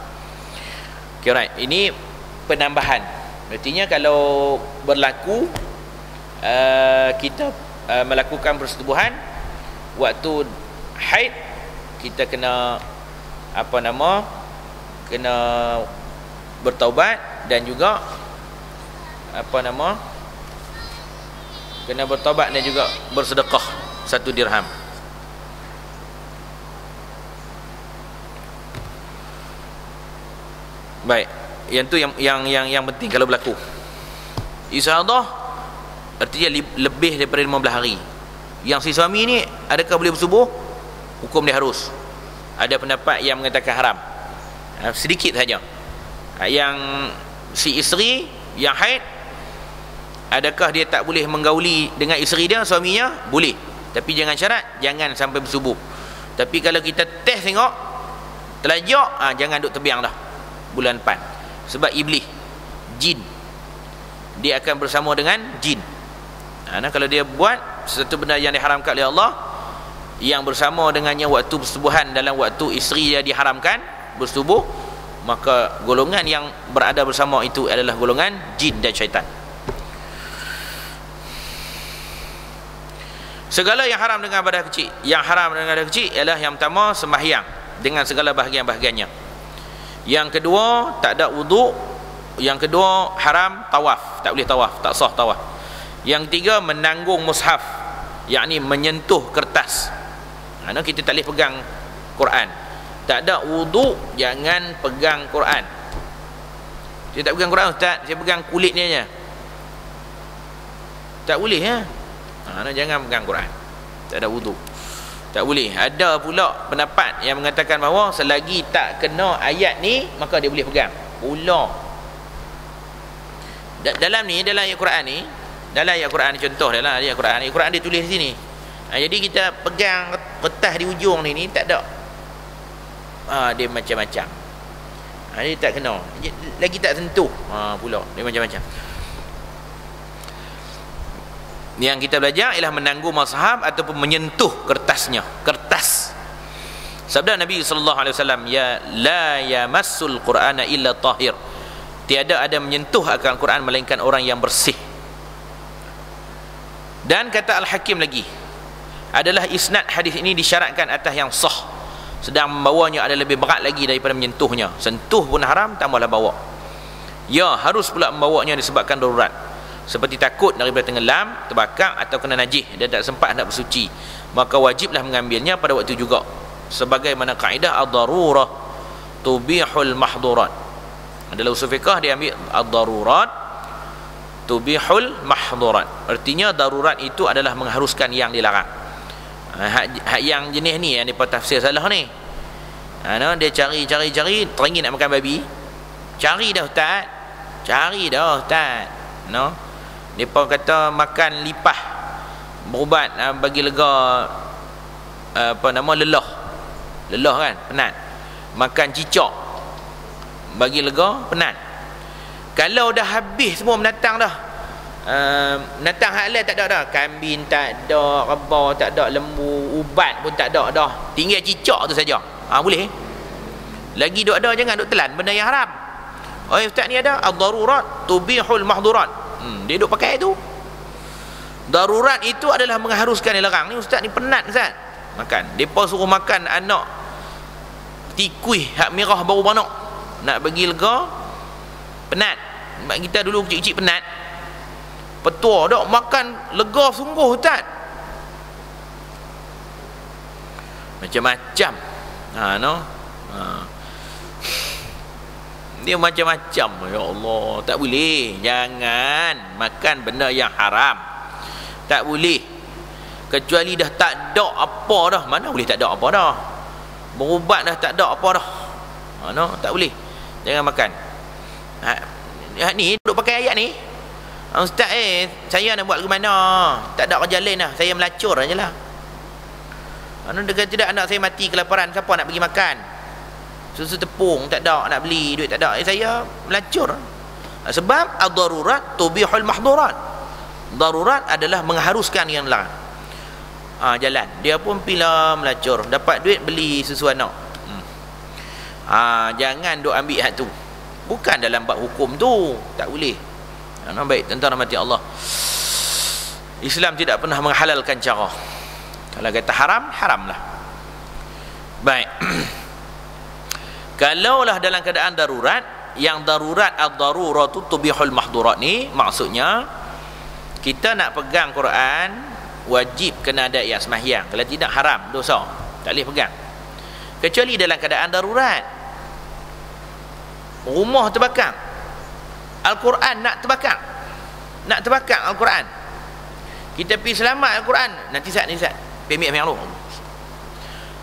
Okay, right. Ini penambahan. Artinya kalau berlaku kita melakukan persetubuhan waktu haid, kita kena kena bertaubat, dan juga kena bertaubat dan juga bersedekah 1 dirham. Baik, yang tu yang penting kalau berlaku istihadah, artinya lebih daripada 15 hari. Yang si suami ni adakah boleh bersubuh? Hukum dia harus. Ada pendapat yang mengatakan haram, sedikit saja. Yang si isteri yang haid, adakah dia tak boleh menggauli dengan isteri dia, suaminya? Boleh, tapi jangan syarat, jangan sampai bersubuh. Tapi kalau kita test tengok telajak, jangan duk terbiang dah bulan depan. Sebab iblis, jin, dia akan bersama dengan jin. Kalau dia buat sesuatu benda yang diharamkan oleh Allah, yang bersama dengannya waktu persetubuhan dalam waktu isteri dia diharamkan bersetubuh, maka golongan yang berada bersama itu adalah golongan jin dan syaitan. Segala yang haram dengan ibadah kecil. Yang haram dengan ibadah kecil ialah yang pertama sembahyang dengan segala bahagian-bahagiannya. Yang kedua tak ada wuduk. Yang kedua haram tawaf, tak boleh tawaf, tak sah tawaf. Yang ketiga menanggung mushaf, yakni menyentuh kertas. Kita tak boleh pegang Quran. Tak ada wuduk, jangan pegang Quran. Saya tak pegang Quran ustaz, saya pegang kulitnya je. Tak boleh ya. Jangan pegang Quran, tak ada wuduk, tak boleh. Ada pula pendapat yang mengatakan bahawa selagi tak kena ayat ni maka dia boleh pegang pula. Dalam ayat Quran ni dalam ayat Quran, contoh dalam ayat Quran dia tulis di sini. Jadi kita pegang kertas di ujung ni tak ada. Dia macam-macam. Dia tak kena. Lagi tak sentuh. Pula dia macam-macam. Yang kita belajar ialah menangguh mushaf ataupun menyentuh kertasnya. Kertas. Sabda Nabi sallallahu alaihi wasallam, ya la yamassul Qur'ana illa tahir. Tiada ada menyentuh akan Quran melainkan orang yang bersih. Dan kata Al-Hakim lagi, adalah isnad hadis ini disyaratkan atas yang sah, sedang membawanya ada lebih berat lagi daripada menyentuhnya. Sentuh pun haram, tambahlah bawa. Ya, harus pula membawanya disebabkan darurat, seperti takut daripada tenggelam, terbakar atau kena najis dan tak sempat nak bersuci, maka wajiblah mengambilnya pada waktu juga, sebagaimana kaedah ad-darurah tubihul mahdurat. Dalam usul fiqh dia ambil ad-darurat tubihul mahdurat, artinya darurat itu adalah mengharuskan yang dilarang. Yang jenis ni yang dia tafsir salah ni. Dia cari teringin nak makan babi. Cari dah ustaz. Dia pun kata makan lipah berubat bagi lega lelah kan, penat. Makan cicak bagi lega penat. Kalau dah habis semua menatang dah, menatang halal tak ada dah, kambing tak ada, rebau tak ada, lembu, ubat pun tak ada dah, tinggal cicak tu saja. Boleh lagi duk ada, jangan duk telan benda yang haram. Ustaz ni ada ad-darurat tubihul mahdurat. Dia duk pakai tu. Darurat itu adalah mengharuskan yang larang. Ni ustaz ni penat ustaz makan, depa suruh makan anak tikuih hak merah baru beranak, nak bagi lega, penat. Mak kita dulu kecil-kecil penat, petua dok makan lega sungguh ustaz. Macam-macam. Dia macam-macam. Ya Allah, tak boleh. Jangan makan benda yang haram. Tak boleh. Kecuali dah tak ada apa dah. Mana boleh tak ada apa dah? Berubat dah tak ada apa dah. Tak boleh. Jangan makan. Ni duk pakai ayat ni. Ustaz saya nak buat ke mana? Tak ada kerja lain lah. Saya melacur aja lah. Dengan tidak anak saya mati kelaparan, siapa nak pergi makan? Susu tepung tak ada nak beli, duit tak ada. Saya melacur. Sebab ad-darurat tubihul mahdurat. Darurat adalah mengharuskan yang larang. Jalan. Dia pun pila melacur, dapat duit beli susu anak. Jangan duk ambil hak tu. Bukan dalam bab hukum tu. Tak boleh. Baik, tuan-tuan rahmati Allah. Islam tidak pernah menghalalkan cara. Kalau kata haram, haramlah. Baik. Kalaulah dalam keadaan darurat, yang darurat ad-daruratu tubihul mahdurat ni maksudnya kita nak pegang Quran wajib kena ada ayat sembahyang. Kalau tidak haram, dosa. Tak boleh pegang. Kecuali dalam keadaan darurat. Rumah terbakar, Al-Quran nak terbakar. Nak terbakar Al-Quran. Kita pergi selamat Al-Quran. Nanti saat ni saat pergi ambil dulu.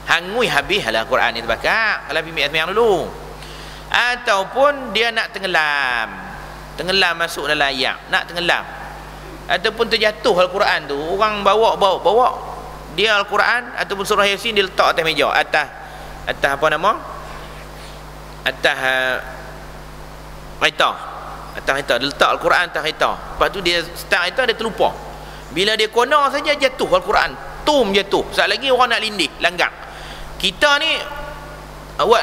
Hangui habis lah Al-Quran ni terbakar. Kalau pergi ambil dulu. Ataupun dia nak tenggelam. Tenggelam masuk dalam air. Nak tenggelam. Ataupun terjatuh Al-Quran tu. Orang bawa dia Al-Quran ataupun surah Yasin dia letak atas meja. Atas apa nama? Atas kereta. Atas kereta. Dia letak Al-Quran atas kereta. Lepas tu dia start kereta, dia terlupa. Bila dia kona saja jatuh Al-Quran. Tum jatuh. Saat lagi orang nak lindih, langgang. Kita ni awak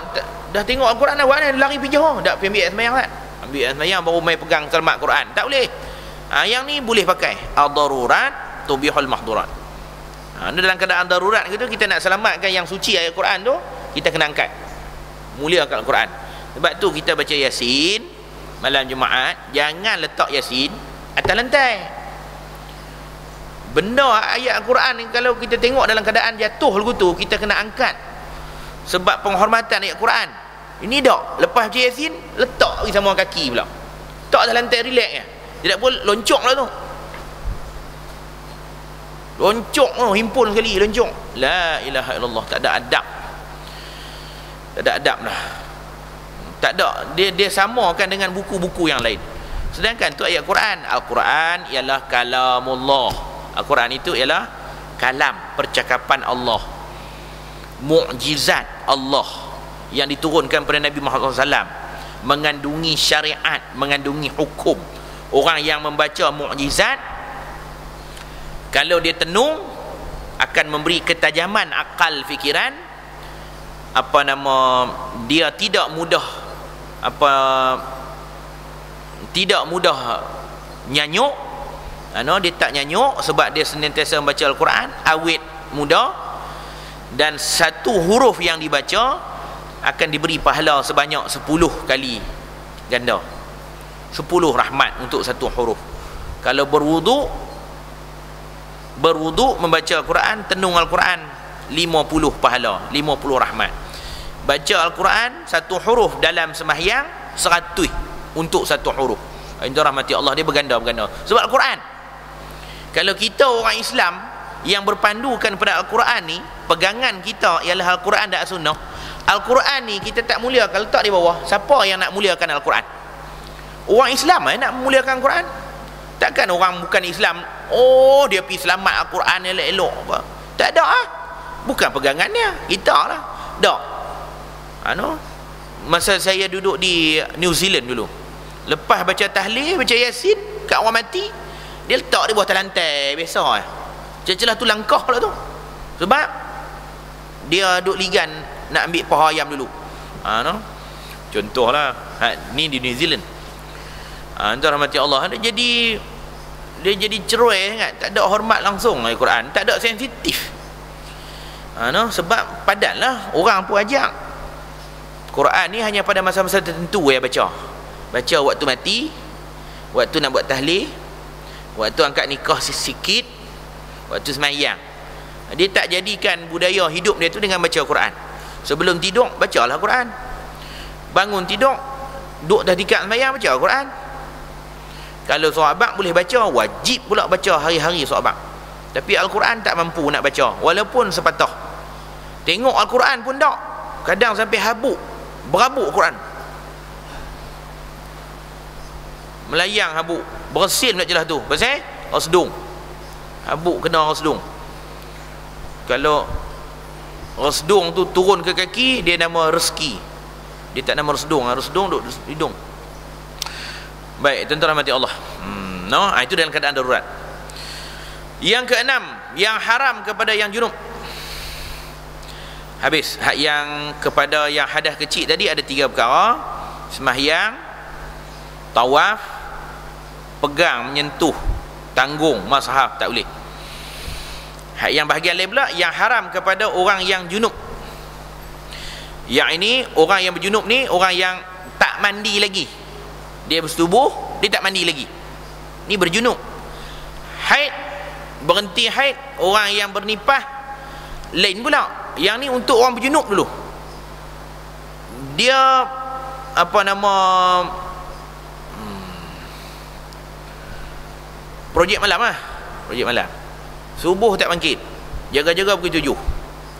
dah tengok Al-Quran awak ni lari pergi jauh. Tak pergi ambil ayat sembahyang kan? Ambil ayat sembahyang baru mai pegang selamat Quran. Tak boleh. Yang ni boleh pakai ad-darurat tubihul mahdurat. Dalam keadaan darurat gitu, kita nak selamatkan yang suci ayat Quran tu, kita kena angkat. Muliakan Al-Quran. Sebab tu kita baca Yasin malam Jumaat, jangan letak Yasin atas lantai. Benda ayat Al-Quran kalau kita tengok dalam keadaan jatuh lagu tu, kita kena angkat. Sebab penghormatan ayat Quran. Ini tak, lepas baca Yasin, letak lagi sama kaki pula. Letak atas lantai, relax je. Tidak pun loncok lah tu. Loncok tu, himpun sekali loncok. La ilaha illallah, tak ada adab. Tak ada adab lah. Tak ada, dia samakan dengan buku-buku yang lain. Sedangkan tu ayat Quran. Al-Quran ialah kalamullah. Al-Quran itu ialah kalam, percakapan Allah, mukjizat Allah yang diturunkan kepada Nabi Muhammad SAW, mengandungi syariat, mengandungi hukum. Orang yang membaca mukjizat, kalau dia tenung, akan memberi ketajaman akal fikiran. Dia tidak mudah nyanyuk. Dia tak nyanyuk sebab dia senantiasa membaca Al-Quran, awet muda. Dan satu huruf yang dibaca akan diberi pahala sebanyak 10 kali ganda, 10 rahmat untuk satu huruf. Kalau berwuduk membaca Al-Quran, tenung Al-Quran, 50 pahala, 50 rahmat. Baca Al-Quran satu huruf dalam sembahyang, 100 untuk satu huruf. Itu rahmati Allah, dia berganda-berganda sebab Al-Quran. Kalau kita orang Islam yang berpandukan pada Al-Quran ni, pegangan kita ialah Al-Quran dan As-Sunnah. Al-Quran ni kita tak muliakan, letak di bawah. Siapa yang nak muliakan Al-Quran? Orang Islam nak memuliakan Al-Quran. Takkan orang bukan Islam, dia pergi selamat Al-Quran elok-elok apa. Tak ada bukan pegangannya. Kita lah tak. Masa saya duduk di New Zealand dulu, lepas baca tahlil, baca Yasin kat orang mati, dia letak di bawah lantai biasa celah tu langkah pula tu. Sebab dia duduk ligan nak ambil paha ayam dulu. Contohlah ni di New Zealand. Itu rahmati Allah. Dia jadi cerai sangat, tak ada hormat langsung Al-Quran, tak ada sensitif. Sebab padanlah orang pun ajak. Quran ni hanya pada masa-masa tertentu yang baca waktu mati, waktu nak buat tahlil, waktu angkat nikah sikit, waktu semayang. Dia tak jadikan budaya hidup dia tu dengan baca Quran. Sebelum tidur bacalah Quran, bangun tidur duduk dah tikat semayang baca Quran. Kalau sahabat boleh baca, wajib pula baca hari-hari sahabat. Tapi Al-Quran tak mampu nak baca, walaupun sepatah. Tengok Al-Quran pun tak, kadang sampai berabuk Quran, melayang habuk, bersin nak jelas tu pasal rasdung. Habuk kena rasdung. Kalau rasdung tu turun ke kaki, dia nama rezeki, dia tak nama rasdung. Rasdung duduk hidung. Baik, tuan-tuan rahmati Allah. Itu dalam keadaan darurat. Yang keenam, yang haram kepada yang junub. Habis. Yang kepada yang hadas kecil tadi ada 3 perkara: sembahyang, tawaf, pegang, menyentuh, tanggung, mushaf, tak boleh. Yang bahagian lain pula, yang haram kepada orang yang junub. Yang ini, orang yang berjunub ni orang yang tak mandi lagi. Dia bersetubuh, dia tak mandi lagi, ni berjunub. Haid, berhenti haid. Orang yang bernipah lain pula. Yang ni untuk orang berjunub dulu. Dia projek malam projek malam. Subuh tak bangkit, jaga-jaga pukul 7.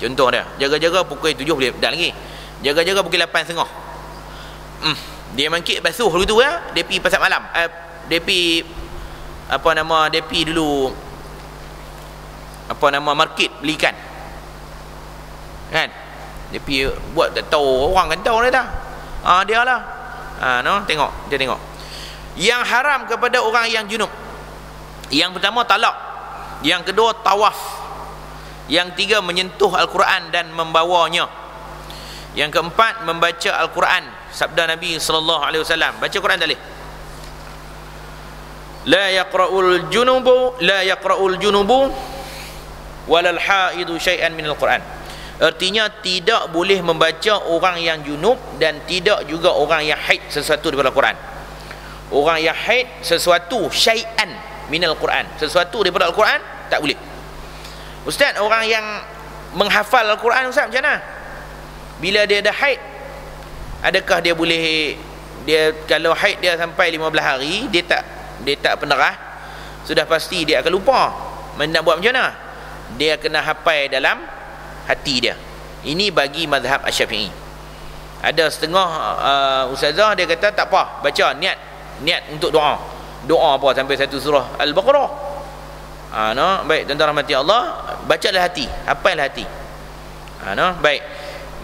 Contoh dia, jaga-jaga pukul 7 boleh dah lagi. Jaga-jaga pukul 8.30. Dia bangkit basuh dulu tu dia pergi pasar malam. Dia pergi dia pergi dulu market beli ikan. Kan? Dia pergi buat tak tahu, orang kan tahu dia dah. Dia lah. Tengok. Yang haram kepada orang yang junub. Yang pertama talak. Yang kedua tawaf. Yang tiga menyentuh Al-Quran dan membawanya. Yang keempat membaca Al-Quran. Sabda Nabi SAW, baca Quran dalih. La yaqra'ul junubu walal haidu syai'an minal Quran. Artinya tidak boleh membaca orang yang junub dan tidak juga orang yang haid sesuatu daripada Al-Quran. Orang yang haid sesuatu syai'an minal Quran, sesuatu daripada Al-Quran tak boleh. Ustaz, orang yang menghafal Al-Quran, Ustaz, macam mana? Bila dia dah haid, adakah dia boleh, kalau haid dia sampai 15 hari, dia tak penerah, sudah pasti dia akan lupa. Nak buat macam mana? Dia kena hafal dalam hati dia. Ini bagi mazhab Asy-Syafi'i. Ada setengah ustazah dia kata tak apa, baca niat niat untuk doa. Doa apa sampai satu surah Al-Baqarah. Baik, tuan-tuan rahmati Allah, bacalah hati, hafallah hati. Baik.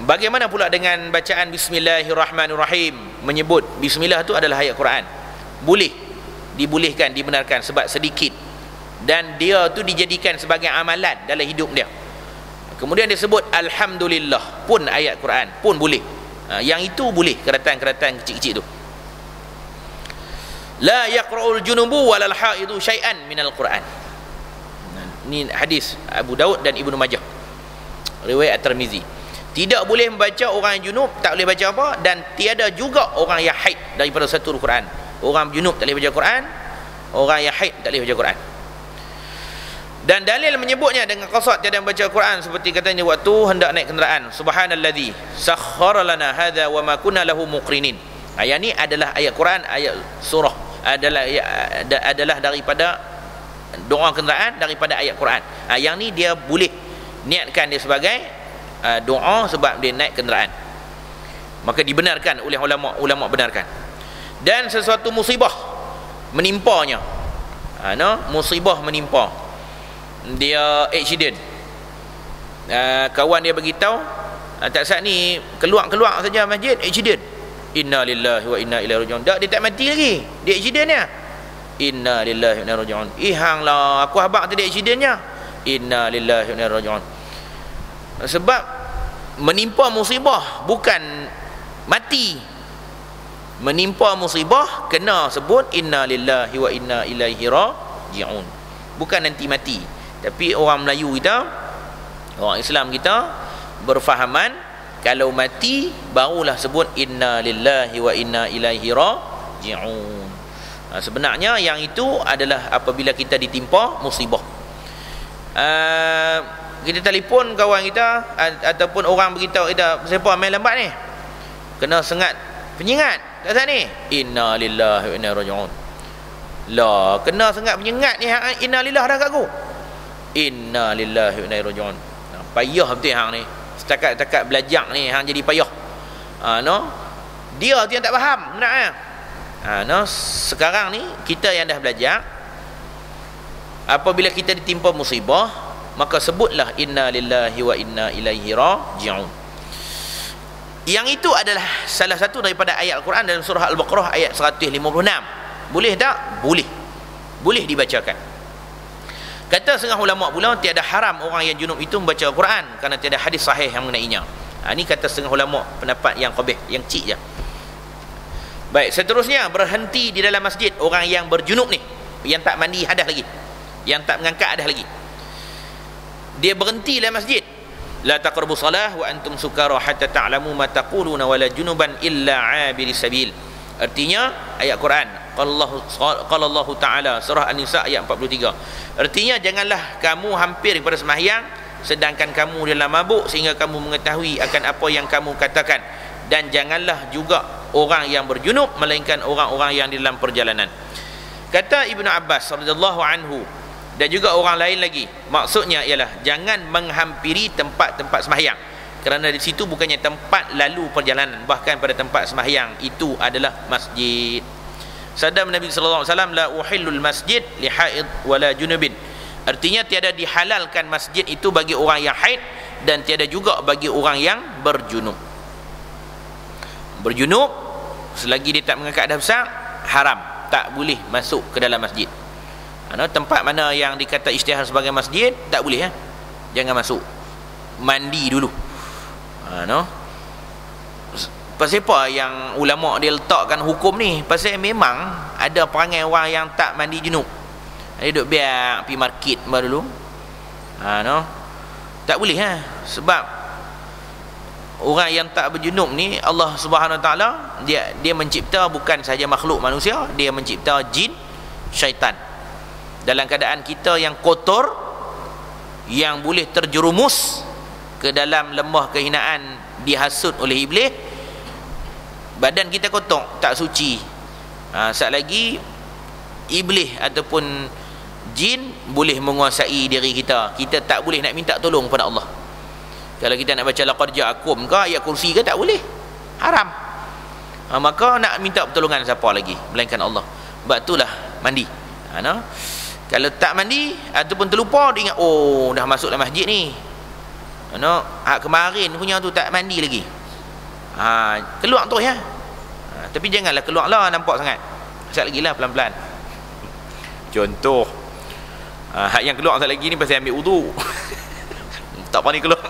Bagaimana pula dengan bacaan Bismillahirrahmanirrahim? Menyebut bismillah itu adalah ayat Quran. Boleh, dibolehkan, dibenarkan sebab sedikit, dan dia tu dijadikan sebagai amalan dalam hidup dia. Kemudian dia sebut alhamdulillah pun ayat Quran, pun boleh. Yang itu boleh, keratan-keratan kecil-kecil tu. La yaqra'ul junubu walal haidu syai'an minal Quran. Ini hadis Abu Daud dan Ibnu Majah, riwayat At-Tirmizi. Tidak boleh membaca orang yang junub, tak boleh baca apa, dan tiada juga orang yang haid daripada satu Quran. Orang junub tak boleh baca Quran, orang yang haid tak boleh baca Quran. Dan dalil menyebutnya dengan qasad tiada membaca Quran seperti katanya waktu hendak naik kenderaan, subhanalladzi sakhkhara lana hadza wa ma kunna lahu muqrinin. Ayat ni adalah ayat Quran, ayat surah, adalah daripada doa kenderaan, daripada ayat Quran. Yang ni dia boleh niatkan dia sebagai doa sebab dia naik kenderaan, maka dibenarkan oleh ulama benarkan. Dan sesuatu musibah menimpanya, musibah menimpa, dia accident, kawan dia beritahu, tak saat ni keluar saja masjid, accident, inna lillahi wa inna ilaihi raji'un. Dia tak mati lagi, dia accident dia, inna lillahi wa inna ilaihi raji'un. Hanglah aku habaq tadi accidentnya, inna lillahi wa inna ilaihi raji'un. Sebab menimpa musibah bukan mati, menimpa musibah kena sebut inna lillahi wa inna ilaihi raji'un, bukan nanti mati. Tapi orang Melayu kita, orang Islam kita berfahaman kalau mati barulah sebut inna lillahi wa inna ilaihi raji'un. Sebenarnya yang itu adalah apabila kita ditimpa musibah. Kita telefon kawan kita ataupun orang beritahu kita, siapa main lambat ni, kena sengat penyengat kat sana ni, inna lillahi wa inna ilaihi raji'un. Lah, kena sengat penyengat ni, inna lillahi dah kat aku, inna lillahi wa inna ilaihi raji'un. Payah betul hang ni, setakat belajar ni hang jadi payah. Dia tu yang tak faham sebenarnya. Sekarang ni kita yang dah belajar, apabila kita ditimpa musibah, maka sebutlah inna lillahi wa inna ilaihi raji'un. Yang itu adalah salah satu daripada ayat Al-Quran dalam surah Al-Baqarah ayat 156. Boleh tak? Boleh dibacakan. Kata setengah ulama pula, tiada haram orang yang junub itu membaca Al-Quran kerana tiada hadis sahih yang mengenainya. Ini kata setengah ulama, pendapat yang qabih, yang cik je. Baik, seterusnya berhenti di dalam masjid orang yang berjunub ni, yang tak mandi hadas lagi, yang tak mengangkat hadas lagi. Dia berhenti dalam masjid. La taqrabu salah wa antum sukara hatta ta'lamu ma taquluna wala junuban illa 'abiri sabil. Artinya ayat Quran, qala Allah Taala, surah An-Nisa ayat 43. Artinya janganlah kamu hampir kepada sembahyang sedangkan kamu dalam mabuk sehingga kamu mengetahui akan apa yang kamu katakan, dan janganlah juga orang yang berjunub melainkan orang-orang yang di dalam perjalanan. Kata Ibnu Abbas radhiyallahu anhu dan juga orang lain lagi, maksudnya ialah jangan menghampiri tempat-tempat sembahyang, kerana di situ bukannya tempat lalu perjalanan, bahkan pada tempat sembahyang itu adalah masjid. Sabda Nabi sallallahu alaihi wasallam, la uhillul masjid li haid wala junubin. Artinya tiada dihalalkan masjid itu bagi orang yang haid dan tiada juga bagi orang yang berjunub. Berjunub selagi dia tak mengangkat hadas besar, haram, tak boleh masuk ke dalam masjid. Tempat mana yang dikata isytihar sebagai masjid, tak boleh, jangan masuk, mandi dulu. Pasal apa yang ulama dia letakkan hukum ni? Pasal memang ada perangai orang yang tak mandi junub, dia duduk biar pergi market baru dulu. Tak boleh, sebab orang yang tak berjunub ni, Allah Subhanahu Wa Taala dia mencipta bukan sahaja makhluk manusia, dia mencipta jin, syaitan. Dalam keadaan kita yang kotor, yang boleh terjerumus ke dalam lembah kehinaan, dihasut oleh iblis, badan kita kotor, tak suci. Saat lagi iblis ataupun jin boleh menguasai diri kita, kita tak boleh nak minta tolong pada Allah. Kalau kita nak baca laqad ja'akum ke ayat kursi ke, tak boleh, haram. maka nak minta pertolongan siapa lagi melainkan Allah. Sebab itulah mandi. Kalau tak mandi ataupun terlupa, dia ingat, oh dah masuk dalam masjid ni, kemarin punya tu tak mandi lagi, keluar tu ya. Tapi janganlah keluar lah nampak sangat, sekali lagi lah pelan-pelan. Contoh, hak yang keluar sekali lagi ni pasal ambil wudu tak pandai keluar.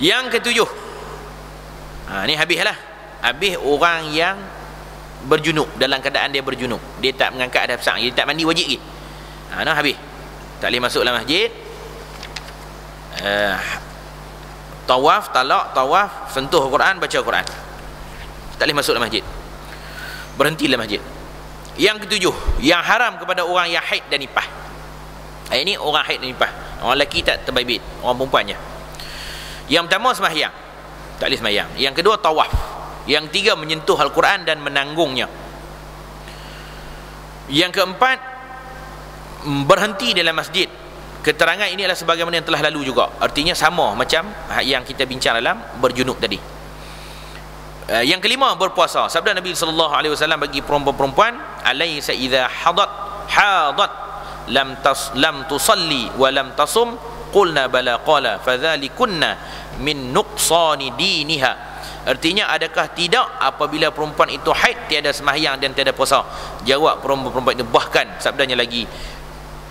Yang ketujuh, ni habislah. Habis orang yang berjunub, dalam keadaan dia berjunub, dia tak mengangkat hadap sang, dia tak mandi wajib lagi. Habis, tak boleh masuk dalam masjid. Tawaf, talak, tawaf, sentuh Quran, baca Quran, tak boleh masuk dalam masjid, berhenti dalam masjid. Yang ketujuh, yang haram kepada orang yang haid dan nifas. Ini orang haid dan nifas, orang lelaki tak terbabit, orang perempuannya. Yang pertama sembahyang, tak boleh sembahyang. Yang kedua tawaf. Yang ketiga menyentuh Al-Quran dan menanggungnya. Yang keempat berhenti dalam masjid. Keterangan ini adalah sebagaimana yang telah lalu juga, artinya sama macam yang kita bincang dalam berjunub tadi. Yang kelima berpuasa. Sabda Nabi SAW bagi perempuan-perempuan, alaysa idza hadat lam tusalli wa lam tasum, qulna bala, qala fadhalikunna min nuqsani diniha. Artinya, adakah tidak apabila perempuan itu haid, tiada sembahyang dan tiada puasa? Jawab perempuan-perempuan itu, bahkan sabdanya lagi,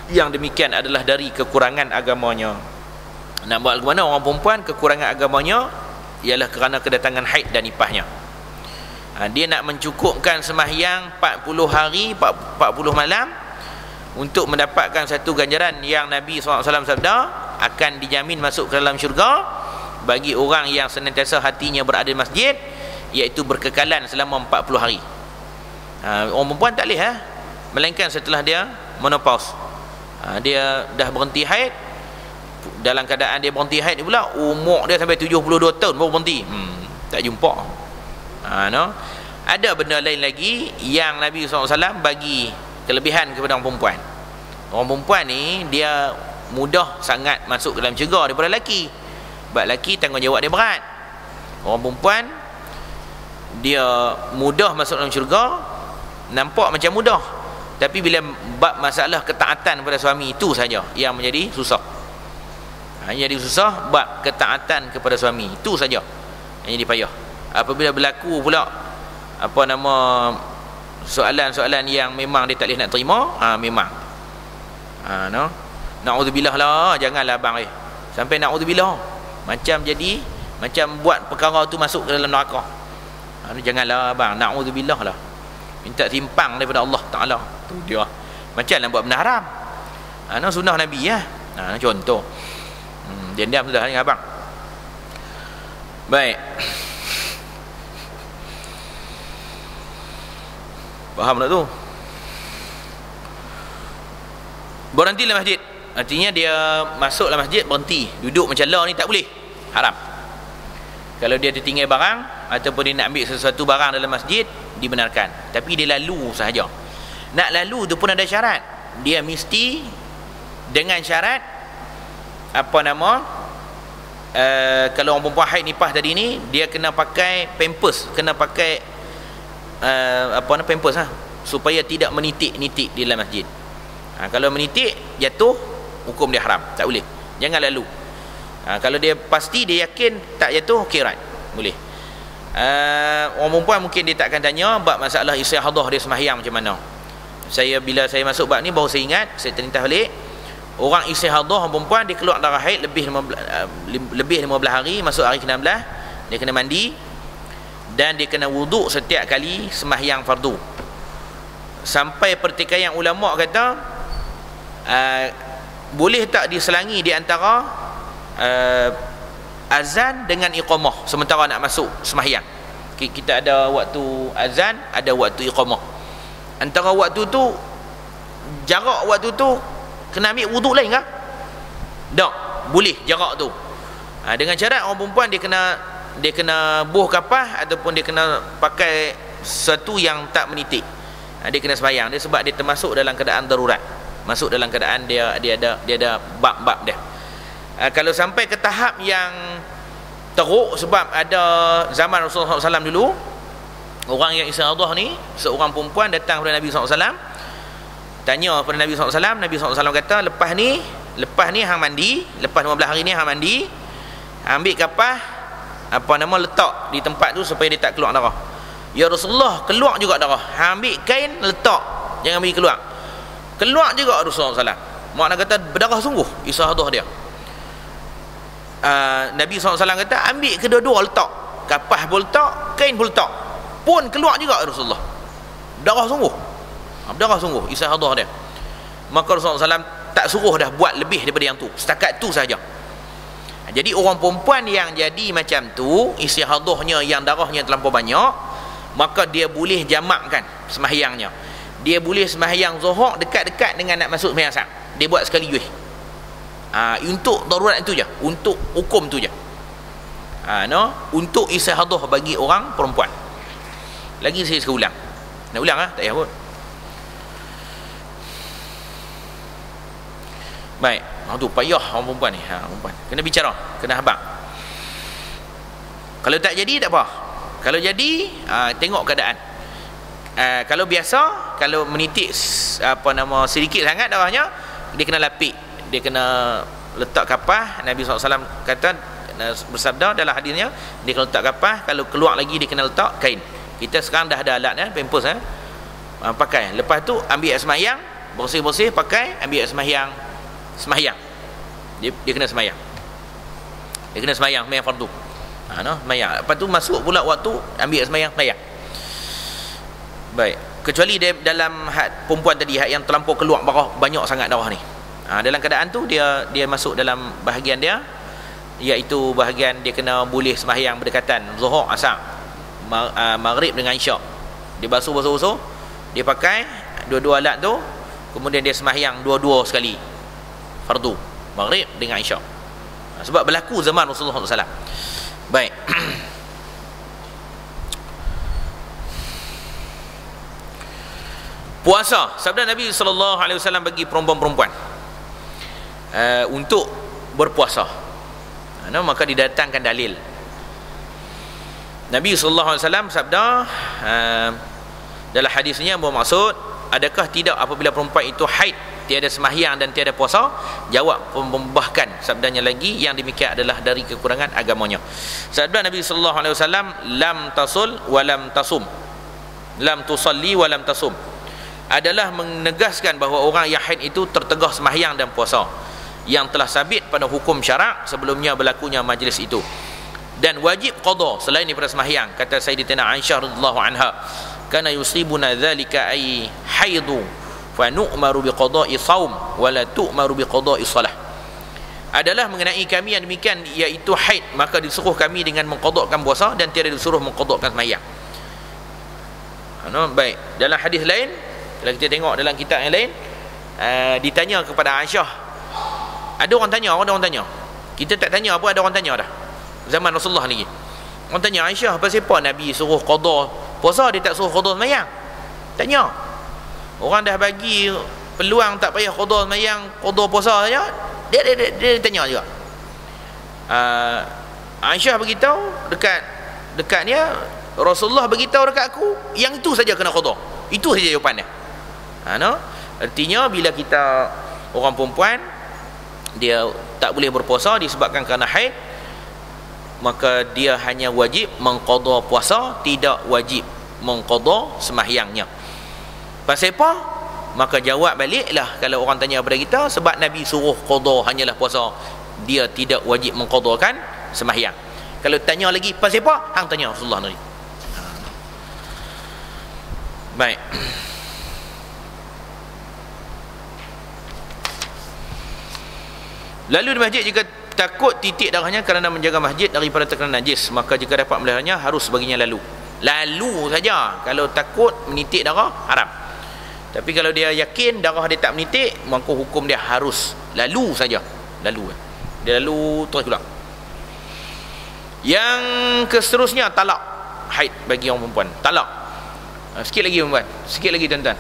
yang demikian adalah dari kekurangan agamanya. Nak buat bagaimana orang perempuan kekurangan agamanya ialah kerana kedatangan haid dan nifasnya. Dia nak mencukupkan sembahyang 40 hari 40 malam untuk mendapatkan satu ganjaran yang Nabi SAW sabda akan dijamin masuk ke dalam syurga bagi orang yang senantiasa hatinya berada di masjid, iaitu berkekalan selama 40 hari. Orang perempuan tak boleh melainkan setelah dia menopause. Dia dah berhenti haid, dalam keadaan dia berhenti haid ni pula umur dia sampai 72 tahun baru berhenti. Tak jumpa. Ada benda lain lagi yang Nabi SAW bagi kelebihan kepada orang perempuan. Orang perempuan ni dia mudah sangat masuk ke dalam syurga daripada lelaki. Sebab lelaki tanggungjawab dia berat. Orang perempuan dia mudah masuk dalam syurga, nampak macam mudah, tapi bila bab masalah ketaatan kepada suami, itu saja yang menjadi susah. Yang jadi susah bab ketaatan kepada suami, itu saja yang jadi payah. Apabila berlaku pula soalan-soalan yang memang dia tak boleh nak terima, memang na'udzubillah lah, janganlah abang sampai na'udzubillah, macam buat perkara tu masuk ke dalam neraka. Janganlah abang, na'udzubillah lah, minta timpang daripada Allah Ta'ala. Tu dia macam nak buat benda haram. Sunnah Nabi contoh. Diam sudah dengan abang. Baik, faham tak tu? Berhenti dalam masjid, artinya dia masuk dalam masjid berhenti, duduk macam lah ni tak boleh, haram. Kalau dia tertinggal barang ataupun dia nak ambil sesuatu barang dalam masjid, dibenarkan. Tapi dia lalu sahaja. Nak lalu tu pun ada syarat. Dia mesti dengan syarat kalau orang perempuan haid nifas tadi ni, dia kena pakai pampers, kena pakai pampers supaya tidak menitik-nitik di dalam masjid. Kalau menitik, jatuh, hukum dia haram, tak boleh, jangan lalu. Kalau dia pasti, dia yakin tak jatuh, okey, right, boleh. Orang perempuan mungkin dia tak akan tanya bab masalah istihadah dia sembahyang macam mana. Bila saya masuk bab ni baru saya ingat, saya terlintas balik. Orang istihadah, orang perempuan, dia keluar darah haid lebih 15 hari, masuk hari ke-16, dia kena mandi dan dia kena wuduk setiap kali sembahyang fardu. Sampai pertikaian ulama kata, boleh tak diselangi di antara azan dengan iqamah sementara nak masuk sembahyang. Kita ada waktu azan, ada waktu iqamah. Antara waktu tu, jarak waktu tu kena ambil wuduk lain kah? Tak, boleh jarak tu. Dengan syarat orang perempuan dia kena buh kapah ataupun dia kena pakai sesuatu yang tak menitik. Dia kena sembahyang dia sebab dia termasuk dalam keadaan darurat. Masuk dalam keadaan dia ada bab-bab dia. Kalau sampai ke tahap yang teruk, sebab ada zaman Rasulullah SAW dulu, orang yang istihadah ni, seorang perempuan datang kepada Nabi SAW, tanya kepada Nabi SAW. Nabi SAW kata, lepas ni hang mandi, lepas 15 hari ni hang mandi, ambil kapas, letak di tempat tu supaya dia tak keluar darah. Ya Rasulullah, keluar juga darah. Hang ambil kain, letak, jangan bagi keluar. Keluar juga Rasulullah SAW. Makna kata berdarah sungguh istihadah dia. Nabi SAW kata, ambil kedua-dua letak, kapas pun letak, kain pun letak, pun keluar juga Rasulullah. Berdarah sungguh istihadah dia. Maka Rasulullah SAW tak suruh dah buat lebih daripada yang tu, setakat tu saja. Jadi orang perempuan yang jadi macam tu, istihadahnya yang darahnya terlampau banyak, maka dia boleh jamakkan sembahyangnya. Dia boleh sembahyang zuhur dekat-dekat dengan nak masuk sembahyang asar. Dia buat sekaligus. Untuk darurat itu je, untuk hukum tu je. Untuk istihadah bagi orang perempuan. Lagi saya ulang. Nak ulang tak payah pun. Baik, tu payah orang perempuan ni. Perempuan kena bicara, kena habaq. Kalau tak jadi tak apa. Kalau jadi, tengok keadaan. Kalau biasa, kalau menitik sedikit sangat darahnya, dia kena lapik, dia kena letak kapas. Nabi SAW kata, bersabda dalam hadisnya, dia kena letak kapas. Kalau keluar lagi, dia kena letak kain. Kita sekarang dah ada alat pampers, pakai. Lepas tu ambil air sembahyang, bersih-bersih, pakai, ambil air sembahyang. Dia kena sembahyang. Dia kena sembahyang fardu. Sembahyang. Lepas tu masuk pula waktu, ambil air sembahyang. Baik. Kecuali dia dalam had perempuan tadi, had yang terlampau keluar banyak sangat darah ni. Dalam keadaan tu dia masuk dalam bahagian dia, iaitu bahagian dia kena boleh sembahyang berdekatan zuhur, asar, maghrib dengan isyak. Dia basuh, dia pakai dua-dua alat tu, kemudian dia sembahyang dua-dua sekali, fardu, maghrib dengan isyak. Sebab berlaku zaman Rasulullah SAW. Baik. Puasa, sabda Nabi SAW bagi perempuan-perempuan untuk berpuasa, maka didatangkan dalil. Nabi SAW sabda dalam hadisnya bermaksud, adakah tidak apabila perempuan itu haid, tiada sembahyang dan tiada puasa? Jawab bahkan sabdanya lagi, yang demikian adalah dari kekurangan agamanya. Sabda Nabi SAW, lam tasul wa lam tasum, lam tusalli wa lam tasum, adalah menegaskan bahawa orang yang haid itu tertegah sembahyang dan puasa yang telah sabit pada hukum syarak sebelumnya berlakunya majlis itu, dan wajib qada selain daripada sembahyang. Kata Sayyidatina Aisyah radhiyallahu anha, kana yusibuna dzalika ay haidu fa nu'maru biqada'i shaum wa la tu'maru biqada'i shalah. Adalah mengenai kami yang demikian, iaitu haid, maka disuruh kami dengan mengqadakkan puasa dan tiada disuruh mengqadakkan sembahyang. Baik, dalam hadis lain, kalau kita tengok dalam kitab yang lain, ditanya kepada Aisyah, ada orang tanya, kita tak tanya apa, ada orang tanya dah zaman Rasulullah lagi. Orang tanya Aisyah, apa Nabi suruh qada puasa, dia tak suruh qada sembahyang? Tanya. Orang dah bagi peluang tak payah qada sembahyang, qada puasa saja, dia tanya juga. Aisyah beritahu dekat dia, Rasulullah beritahu dekat aku, yang itu saja kena qada. Itu saja jawapan dia. Artinya bila kita orang perempuan, dia tak boleh berpuasa disebabkan kerana haid, maka dia hanya wajib mengqada puasa, tidak wajib mengqada sembahyangnya. Pasal apa? Maka jawab baliklah kalau orang tanya kepada kita, sebab Nabi suruh qada hanyalah puasa, dia tidak wajib mengqadakan sembahyang. Kalau tanya lagi pasal apa, hang tanya Rasulullah tadi. Baik. Lalu di masjid, jika takut titik darahnya kerana menjaga masjid daripada terkena najis, maka jika dapat melihatnya harus baginya lalu saja. Kalau takut menitik darah, haram. Tapi kalau dia yakin darah dia tak menitik, maka hukum dia harus lalu saja. Dia lalu terus pulang. Yang seterusnya, talak haid bagi orang perempuan. Talak. Sikit lagi perempuan, sikit lagi tuan-tuan.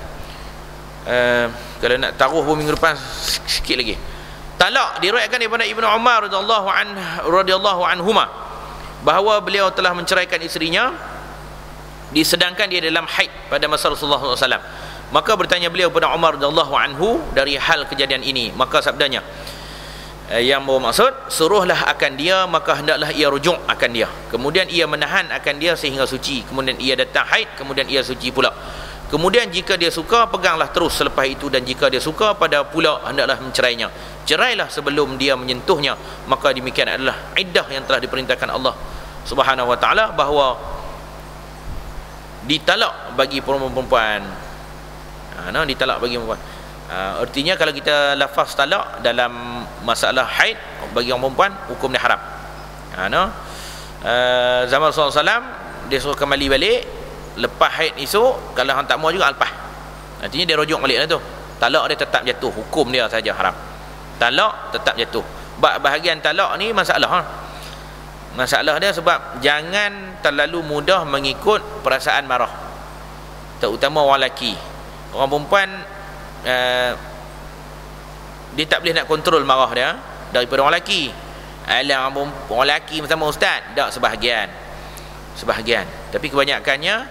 Kalau nak taruh minggu depan, sikit lagi. talak diriwayatkan daripada Ibnu Umar radhiyallahu anhuma bahawa beliau telah menceraikan isterinya disedangkan dia dalam haid pada masa Rasulullah SAW. Maka bertanya beliau kepada Umar radhiyallahu anhu dari hal kejadian ini, maka sabdanya yang bermaksud, suruhlah akan dia, maka hendaklah ia rujuk akan dia, kemudian ia menahan akan dia sehingga suci, kemudian ia datang haid, kemudian ia suci pula, kemudian jika dia suka peganglah terus selepas itu, dan jika dia suka pada pula hendaklah mencerainya, cerailah sebelum dia menyentuhnya. Maka demikian adalah iddah yang telah diperintahkan Allah Subhanahu wa taala bahawa ditalak bagi perempuan. Ditalak bagi perempuan. Artinya kalau kita lafaz talak dalam masalah haid bagi orang perempuan, hukum dia haram. Zaman Rasulullah SAW dia suruh kembali balik lepas haid esok, kalau hang tak mau juga lepas. Artinya dia rujuk balik lah tu. Talak dia tetap jatuh, hukum dia saja haram. Talak tetap jatuh. Bahagian talak ni masalah. Masalah dia sebab jangan terlalu mudah mengikut perasaan marah, terutama orang lelaki. Orang perempuan dia tak boleh nak kontrol marah dia daripada orang lelaki. Orang lelaki sama ustaz, tak, sebahagian, tapi kebanyakannya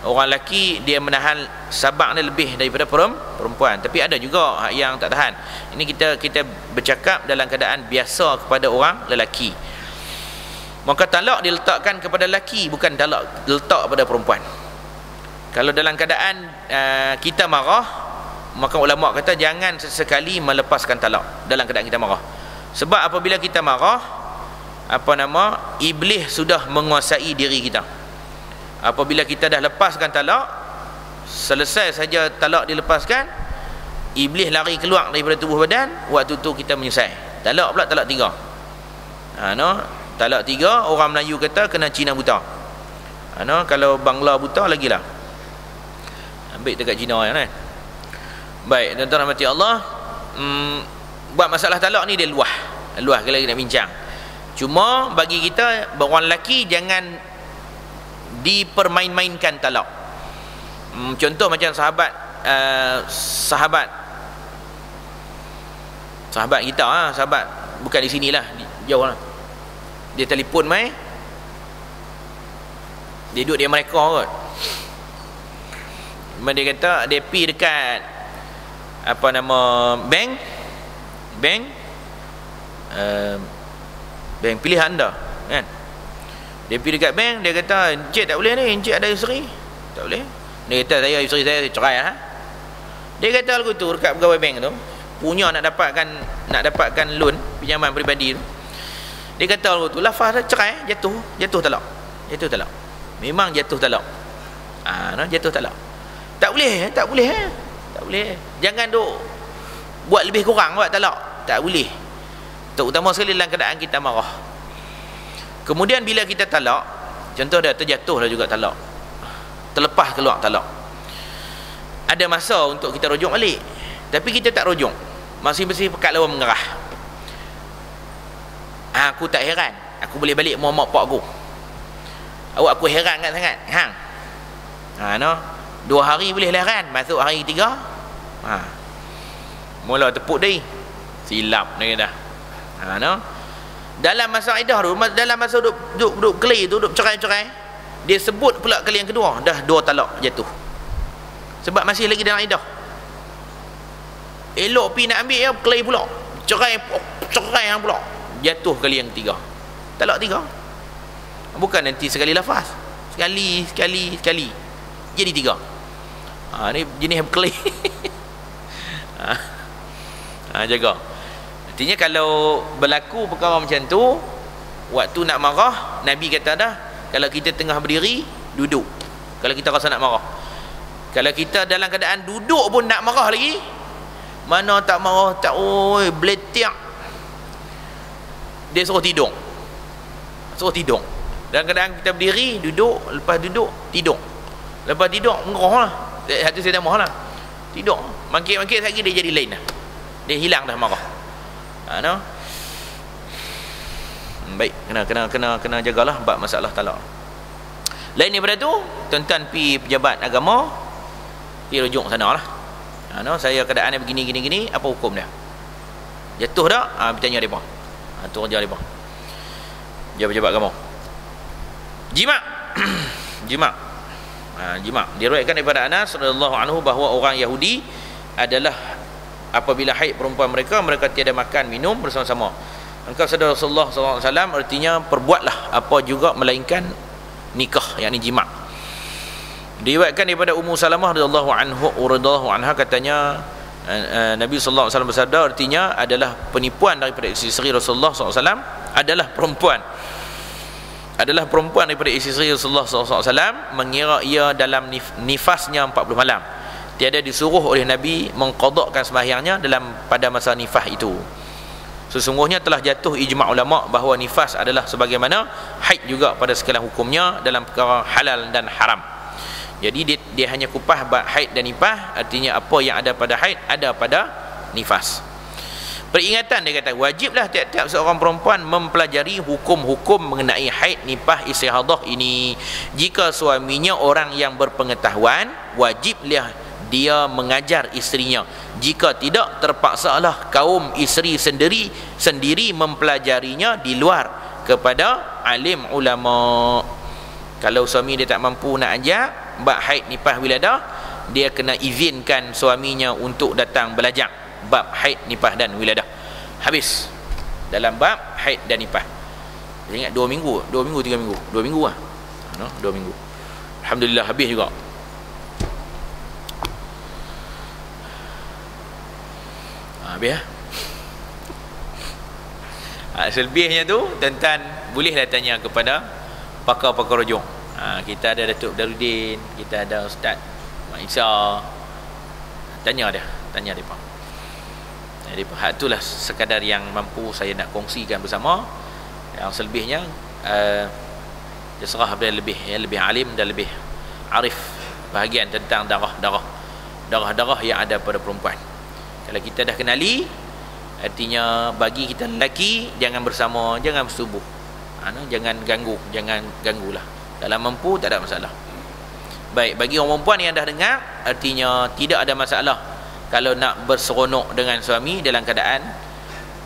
orang lelaki dia menahan sabar dia lebih daripada perempuan. Tapi ada juga yang tak tahan. Ini kita bercakap dalam keadaan biasa kepada orang lelaki. Maka talak diletakkan kepada lelaki, bukan talak letak pada perempuan. Kalau dalam keadaan kita marah, maka ulama kata jangan sesekali melepaskan talak dalam keadaan kita marah. Sebab apabila kita marah, iblis sudah menguasai diri kita. Apabila kita dah lepaskan talak, selesai saja talak dilepaskan, iblis lari keluar daripada tubuh badan, waktu tu kita menyesal. Talak pula talak 3. Talak 3, orang Melayu kata kena Cina buta. Kalau Bangla buta lagilah. Ambil dekat Cina kan. Baik, tuan-tuan rahmati Allah, buat masalah talak ni dia luah kita lagi nak bincang. Cuma bagi kita orang lelaki jangan dipermain-mainkan talak. Contoh macam sahabat kita, sahabat bukan di sinilah, jauh lah. Dia telefon mai, dia duduk di Amerika kot. Dia kata dia pergi dekat bank pilihan anda kan. Dia pergi dekat bank, dia kata encik tak boleh ni, encik ada isteri. Tak boleh. Dia kata saya isteri saya cerai lah. Dia kata lagu tu dekat pegawai bank tu punya nak dapatkan loan pinjaman peribadi tu. Dia kata lagu tu lafaz cerai, jatuh talak. Memang jatuh talak. Jatuh talak. Tak boleh. Jangan duk buat lebih kurang buat talak. Tak boleh. Terutama sekali dalam keadaan kita marah. Kemudian bila kita talak, contoh dah terjatuh dah juga talak, terlepas keluar talak, ada masa untuk kita rujuk balik, tapi kita tak rujuk, masih pekat lawan mengerah. Aku tak heran, aku boleh balik mak pak aku. Awak aku heran kan sangat. Hang. 2 hari boleh heran, masuk hari 3. Mula tepuk dia. Silap dia dah. Dalam masa iddah tu, dalam masa duduk keli tu, duduk cerai-cerai, dia sebut pula kali yang kedua, dah 2 talak jatuh. Sebab masih lagi dalam iddah. Elok pi nak ambil ya, keli pula. Cerai hang pula. Jatuh kali yang 3. Talak 3. Bukan nanti sekali lafaz. Sekali. Jadi 3. Ni jenis keli. Jaga. Artinya kalau berlaku perkara macam tu, waktu nak marah, Nabi kata dah, kalau kita tengah berdiri, duduk. Kalau kita rasa nak marah. Kalau kita dalam keadaan duduk pun nak marah lagi, mana tak marah, tak beletiak, dia suruh tidur. Dalam keadaan kita berdiri, duduk, lepas duduk, tidur. Lepas tidur, mengerah lah. Hati saya dah marah lah. Tidur. Mangkit-mangkit lagi dia jadi lain lah. Dia hilang dah marah. Baik, kena jagalah bab masalah talak. Lain daripada tu, tuan-tuan pi pejabat agama, pi rujuk sana lah. Saya keadaannya begini, apa hukum dia? Jatuh dah, bertanya depa. Tu kerja depa. Jabat-jabat kamu. Jima'. Jima'. Jima'. Diriwayatkan daripada Anas radhiyallahu anhu bahawa orang Yahudi adalah apabila haid perempuan mereka tiada makan minum bersama-sama. Maka sabda Rasulullah SAW artinya perbuatlah apa juga melainkan nikah, yakni jima'. Diriwayatkan daripada Ummu Salamah radhiyallahu anha katanya Nabi sallallahu alaihi wasallam bersabda artinya adalah penipuan daripada isteri Rasulullah SAW adalah perempuan daripada isteri Rasulullah SAW mengira ia dalam nifasnya 40 malam. Tiada disuruh oleh Nabi mengqadakkan sembahyangnya pada masa nifas itu. Sesungguhnya telah jatuh ijma' ulama bahawa nifas adalah sebagaimana haid juga pada sekalian hukumnya dalam perkara halal dan haram. Jadi dia hanya kupah haid dan nifas, artinya apa yang ada pada haid ada pada nifas. Peringatan, dia kata wajiblah tiap-tiap seorang perempuan mempelajari hukum-hukum mengenai haid, nifas, istihadah ini. Jika suaminya orang yang berpengetahuan, wajiblah dia mengajar isterinya. Jika tidak, terpaksalah kaum isteri sendiri mempelajarinya di luar kepada alim ulama. Kalau suami dia tak mampu nak ajar bab haid, nifas, wiladah, dia kena izinkan suaminya untuk datang belajar bab haid, nifas dan wiladah. Habis dalam bab haid dan nifas. Ingat 2 minggu, 3 minggu. 2 minggu lah. 2 minggu. Alhamdulillah habis juga. Habis lah. Selebihnya tu tuan-tuan bolehlah tanya kepada pakar-pakar rujung. Kita ada Datuk Darudin, kita ada Ustaz Mak Isa. Tanya depa. Jadi hak itulah sekadar yang mampu saya nak kongsikan bersama. Yang selebihnya terserah kepada lebih alim dan lebih arif bahagian tentang darah yang ada pada perempuan. Kalau kita dah kenali, artinya bagi kita lelaki jangan bersama, jangan bersetubuh. Jangan ganggulah. Kalau mampu tak ada masalah. Baik, bagi orang perempuan yang dah dengar, artinya tidak ada masalah kalau nak berseronok dengan suami dalam keadaan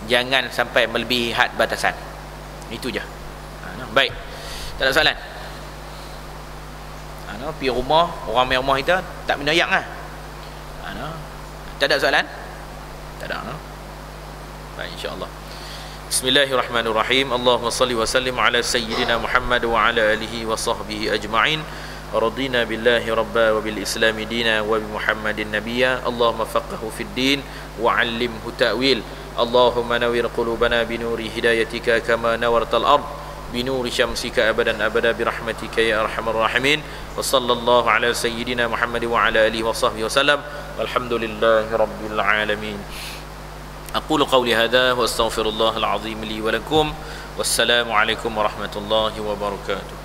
jangan sampai melebihi had batasan. Itu je. Baik, tak ada soalan. Pergi rumah, orang main rumah kita tak minum ayak lah. Tak ada soalan? Tak ada. Baik, insyaAllah. Bismillahirrahmanirrahim. Allahumma salli wa sallim ala sayyidina Muhammad wa ala alihi wa sahbihi ajma'in. Radina billahi rabba wa bil islami dina wa bi Muhammadin nabiyya. Allahumma faqahu fid din wa 'allimhu ta'wil. Allahumma nawwir qulubana bi nuri hidayatika kama nawartal ard bi nuri syamsika abadan abada bi rahmatika ya arhamar rahimin. Wa sallallahu ala sayyidina Muhammad wa ala alihi wa sahbihi wasallam. Walhamdulillahi rabbil alamin. أقول قولي هذا وأستغفر الله العظيم لي ولكم والسلام عليكم ورحمة الله وبركاته.